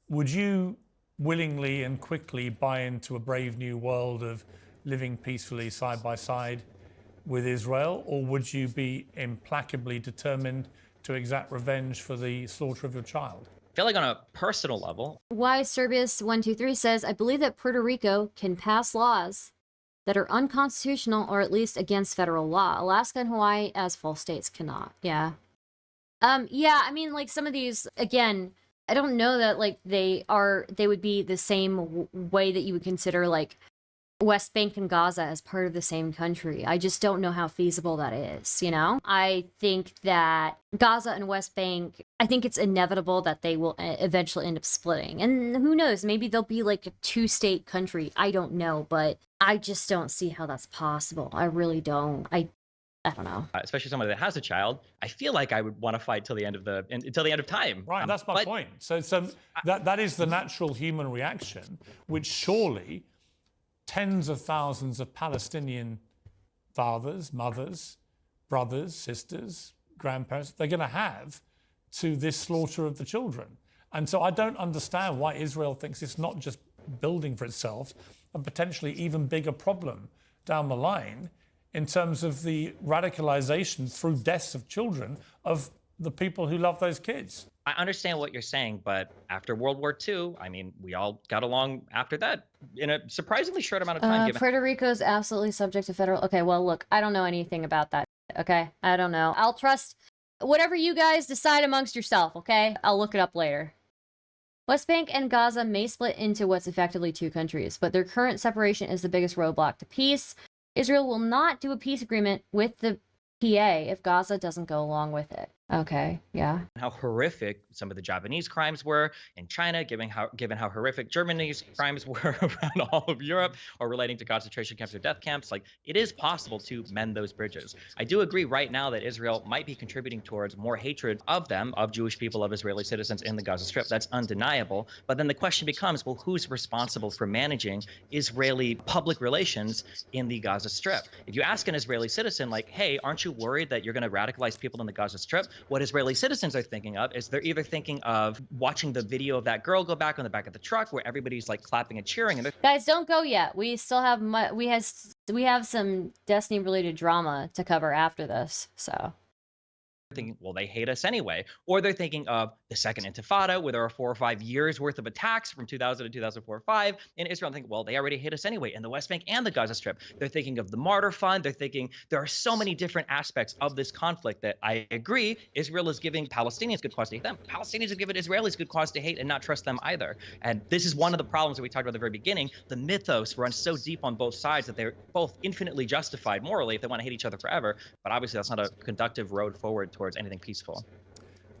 would you willingly and quickly buy into a brave new world of living peacefully side by side with Israel, or would you be implacably determined to exact revenge for the slaughter of your child? I feel like on a personal level. Why Serbius123 says, I believe that Puerto Rico can pass laws that are unconstitutional or at least against federal law. Alaska and Hawaii, as full states, cannot. Yeah. Yeah, I mean, like some of these, again, I don't know that like they would be the same way that you would consider like West Bank and Gaza as part of the same country. I just don't know how feasible that is, I think that Gaza and West Bank, I think it's inevitable that they will eventually end up splitting. And who knows, maybe they'll be like a 2-state country. I don't know, but I just don't see how that's possible. I really don't. I don't know. Especially somebody that has a child, I feel like I would want to fight till the end of time. Right, that's my point. So that is the natural human reaction, which surely tens of thousands of Palestinian fathers, mothers, brothers, sisters, grandparents, they're going to have to this slaughter of the children. And so I don't understand why Israel thinks it's not just building for itself a potentially even bigger problem down the line in terms of the radicalization through deaths of children of the people who love those kids. I understand what you're saying, but after World War II, I mean, we all got along after that in a surprisingly short amount of time. Puerto Rico is absolutely subject to federal. Okay, well, look, I don't know anything about that. Okay, I don't know. I'll trust whatever you guys decide amongst yourself. Okay, I'll look it up later. West Bank and Gaza may split into what's effectively 2 countries, but their current separation is the biggest roadblock to peace. Israel will not do a peace agreement with the PA if Gaza doesn't go along with it. Okay, yeah. How horrific some of the Japanese crimes were in China, given how horrific Germany's crimes were around all of Europe, or relating to concentration camps or death camps. Like, it is possible to mend those bridges. I do agree right now that Israel might be contributing towards more hatred of them, of Jewish people, of Israeli citizens in the Gaza Strip. That's undeniable. But then the question becomes, well, who's responsible for managing Israeli public relations in the Gaza Strip? If you ask an Israeli citizen, like, hey, aren't you worried that you're going to radicalize people in the Gaza Strip? What Israeli citizens are thinking of is they're either thinking of watching the video of that girl go back on the back of the truck where everybody's like clapping and cheering, and Guys, don't go yet. We still have we have some Destiny related drama to cover after this. So thinking, well, they hate us anyway. Or they're thinking of the Second Intifada, where there are 4 or 5 years worth of attacks from 2000 to 2004 or 5 in Israel, and think, well, they already hate us anyway in the West Bank and the Gaza Strip. They're thinking of the Martyr Fund. They're thinking there are so many different aspects of this conflict that I agree Israel is giving Palestinians good cause to hate them. Palestinians are giving Israelis good cause to hate and not trust them either. And this is one of the problems that we talked about at the very beginning. The mythos runs so deep on both sides that they're both infinitely justified morally if they want to hate each other forever. But obviously that's not a conductive road forward towards anything peaceful.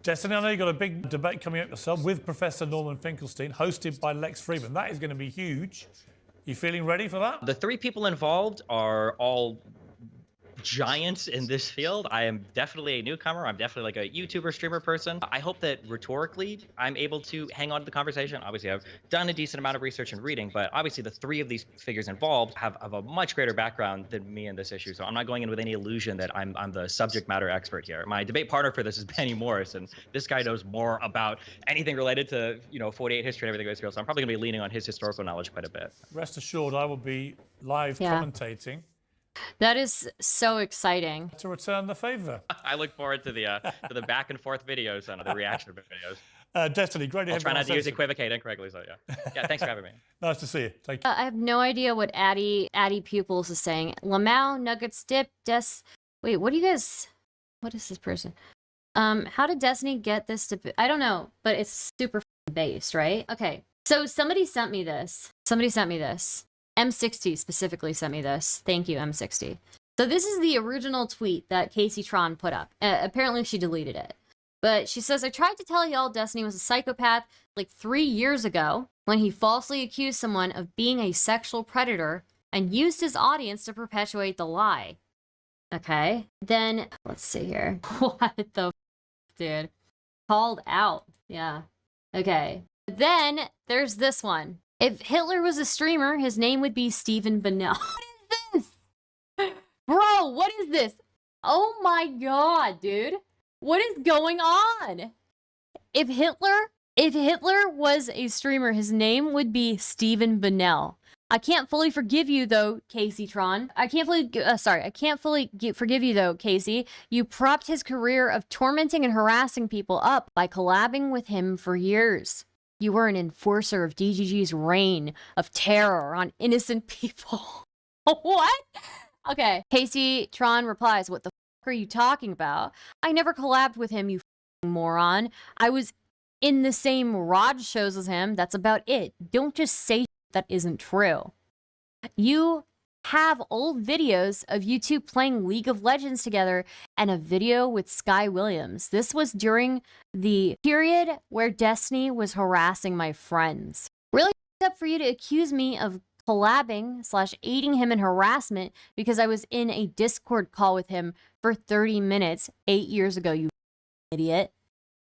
Destiny, I know you've got a big debate coming up yourself with Professor Norman Finkelstein, hosted by Lex Friedman. That is going to be huge. You feeling ready for that? The 3 people involved are all giants in this field. I am definitely a newcomer. I'm definitely like a YouTuber, streamer person. I hope that rhetorically I'm able to hang on to the conversation. Obviously, I've done a decent amount of research and reading, but obviously the 3 of these figures involved have a much greater background than me in this issue. So I'm not going in with any illusion that I'm the subject matter expert here. My debate partner for this is Benny Morris, and this guy knows more about anything related to, 48 history and everything with Israel. So I'm probably going to be leaning on his historical knowledge quite a bit. Rest assured, I will be live commentating. that is so exciting. To return the favor. I look forward to the back and forth videos and the reaction videos. Destiny, great to have you. I'll try not to use equivocate incorrectly, so yeah. Yeah, thanks for having me. Nice to see you. Thank you. I have no idea what Addy Pupils is saying. Lamau, Nuggets Dip, Wait, what is this person? How did Destiny get this to... I don't know, but it's super based, right? Okay, so somebody sent me this. M60 specifically sent me this. Thank you, M60. So this is the original tweet that Casey Tron put up. Apparently she deleted it. But she says, I tried to tell y'all Destiny was a psychopath like 3 years ago when he falsely accused someone of being a sexual predator and used his audience to perpetuate the lie. Okay. Then, let's see here. What the dude? Called out. Yeah. Okay. Then there's this one. If Hitler was a streamer, his name would be Stephen Bennell. What is this? Bro, what is this? Oh my god, dude. What is going on? If Hitler was a streamer, his name would be Stephen Bennell. I can't fully forgive you though, Casey Tron. I can't fully forgive you though, Casey. You propped his career of tormenting and harassing people up by collabing with him for years. You were an enforcer of DGG's reign of terror on innocent people. What? Okay. Casey Tron replies, what the fuck are you talking about? I never collabed with him, you moron. I was in the same Rod shows as him. That's about it. Don't just say that isn't true. You have old videos of you two playing League of Legends together and a video with Sky Williams. This was during the period where Destiny was harassing my friends. Really up for you to accuse me of collabing / aiding him in harassment because I was in a Discord call with him for 30 minutes 8 years ago, you idiot.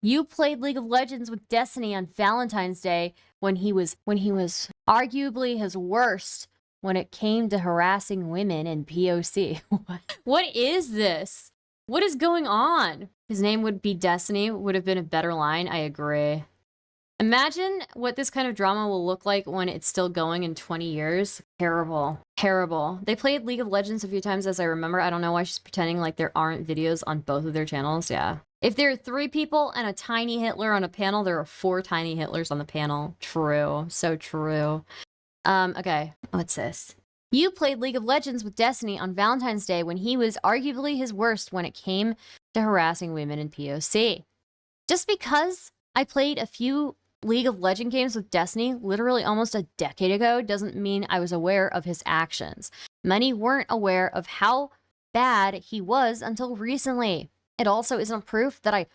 You played League of Legends with Destiny on Valentine's Day when he was arguably his worst when it came to harassing women in POC. What is this? What is going on? His name would be Destiny would have been a better line. I agree. Imagine what this kind of drama will look like when it's still going in 20 years. Terrible. Terrible. They played League of Legends a few times as I remember. I don't know why she's pretending like there aren't videos on both of their channels. Yeah. If there are 3 people and a tiny Hitler on a panel, there are 4 tiny Hitlers on the panel. True. So true. Okay. What's this? You played League of Legends with Destiny on Valentine's Day when he was arguably his worst when it came to harassing women in POC. Just because I played a few League of Legends games with Destiny literally almost a decade ago doesn't mean I was aware of his actions. Many weren't aware of how bad he was until recently. it also isn't proof that I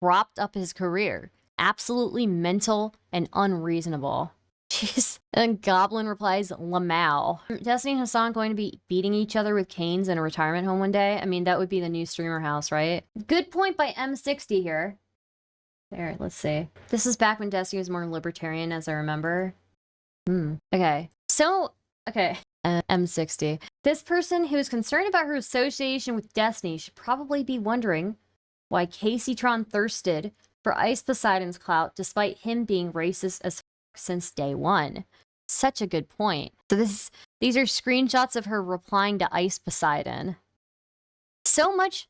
propped up his career. Absolutely mental and unreasonable. Jeez. And then Goblin replies, Lamau. Destiny and Hassan going to be beating each other with canes in a retirement home one day? I mean, that would be the new streamer house, right? Good point by M60 here. There, let's see. This is back when Destiny was more libertarian, as I remember. Okay. So, okay. M60. This person who is concerned about her association with Destiny should probably be wondering why Casey Tron thirsted for Ice Poseidon's clout despite him being racist as since day one. Such a good point. So these are screenshots of her replying to Ice Poseidon. So much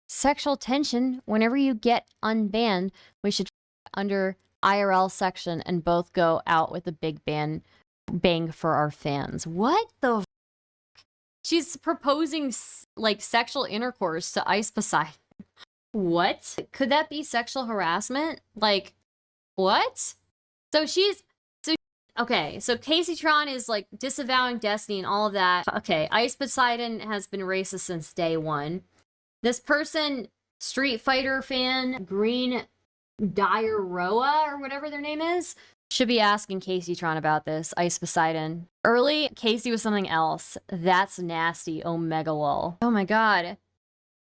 sexual tension. Whenever you get unbanned, we should under IRL section and both go out with a big bang for our fans. What the f? She's proposing like sexual intercourse to Ice Poseidon. What? Could that be sexual harassment? Like, what? So okay, so Casey Tron is like disavowing Destiny and all of that. Okay, Ice Poseidon has been racist since day one. This person, Street Fighter fan, Green Dioroa or whatever their name is, should be asking Casey Tron about this. Ice Poseidon. Early, Casey was something else. That's nasty. Omega lol. Oh my god.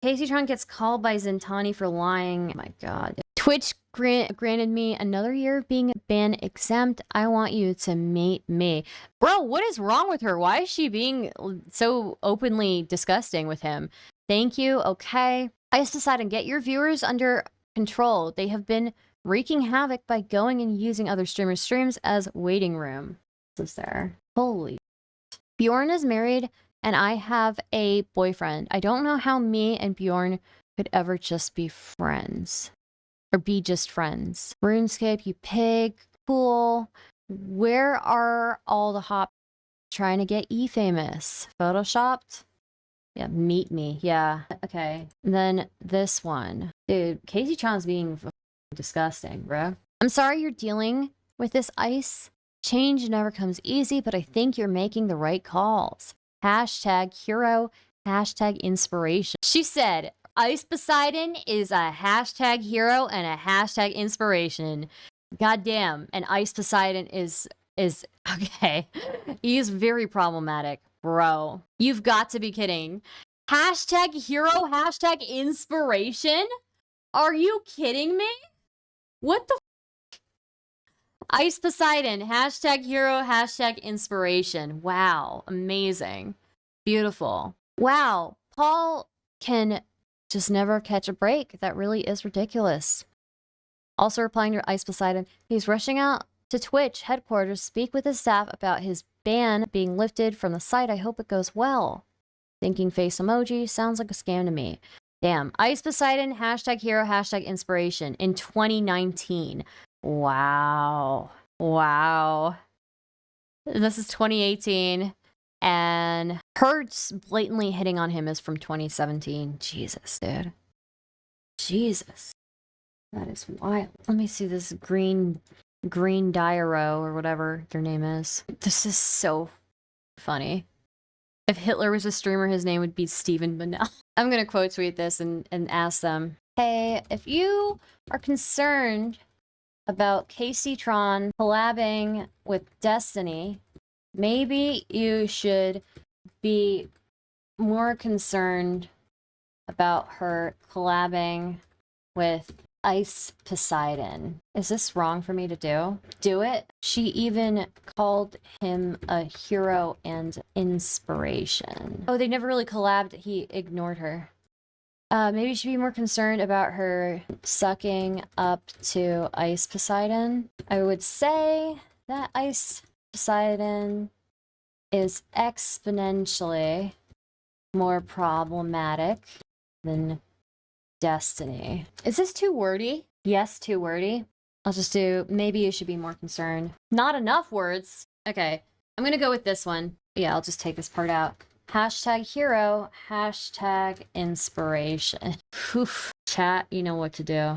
Casey Tron gets called by Zintani for lying. Oh my god. Twitch granted me another year of being ban exempt. I want you to meet me. Bro, what is wrong with her? Why is she being so openly disgusting with him? Thank you. Okay. I just decided to get your viewers under control. They have been wreaking havoc by going and using other streamers' streams as waiting room. What's there? Holy. Bjorn is married and I have a boyfriend. I don't know how me and Bjorn could ever just be friends. Or be just friends. RuneScape, you pig. Cool. Where are all the hop trying to get famous? Photoshopped? Yeah, meet me. Yeah. Okay. And then this one. Dude, Casey Tron's being disgusting, bro. I'm sorry you're dealing with this ice. Change never comes easy, but I think you're making the right calls. Hashtag hero, hashtag inspiration. She said, Ice Poseidon is a hashtag hero and a hashtag inspiration. Goddamn. And Ice Poseidon is okay. He's very problematic, bro. You've got to be kidding. Hashtag hero, hashtag inspiration? Are you kidding me? What the Ice Poseidon, hashtag hero, hashtag inspiration. Wow, amazing. Beautiful. Wow, Paul can just never catch a break. That really is ridiculous. Also replying to Ice Poseidon, he's rushing out to Twitch headquarters to speak with his staff about his ban being lifted from the site. I hope it goes well. Thinking face emoji, sounds like a scam to me. Damn. Ice Poseidon, hashtag hero, hashtag inspiration in 2019. Wow. Wow. This is 2018. And her blatantly hitting on him is from 2017. Jesus, dude. Jesus. That is wild. Let me see this green Dioro or whatever their name is. This is so funny. If Hitler was a streamer, his name would be Stephen Bunnell. I'm going to quote tweet this and ask them, hey, if you are concerned about Casey Tron collabing with Destiny, maybe you should be more concerned about her collabing with Ice Poseidon. Is this wrong for me to do? Do it. She even called him a hero and inspiration. Oh, they never really collabed. He ignored her. Maybe you should be more concerned about her sucking up to Ice Poseidon. I would say that Ice Poseidon is exponentially more problematic than Destiny. Is this too wordy? Yes, too wordy. I'll just do, maybe you should be more concerned. Not enough words. Okay, I'm gonna go with this one. Yeah, I'll just take this part out. Hashtag hero, hashtag inspiration. Oof. Chat, you know what to do.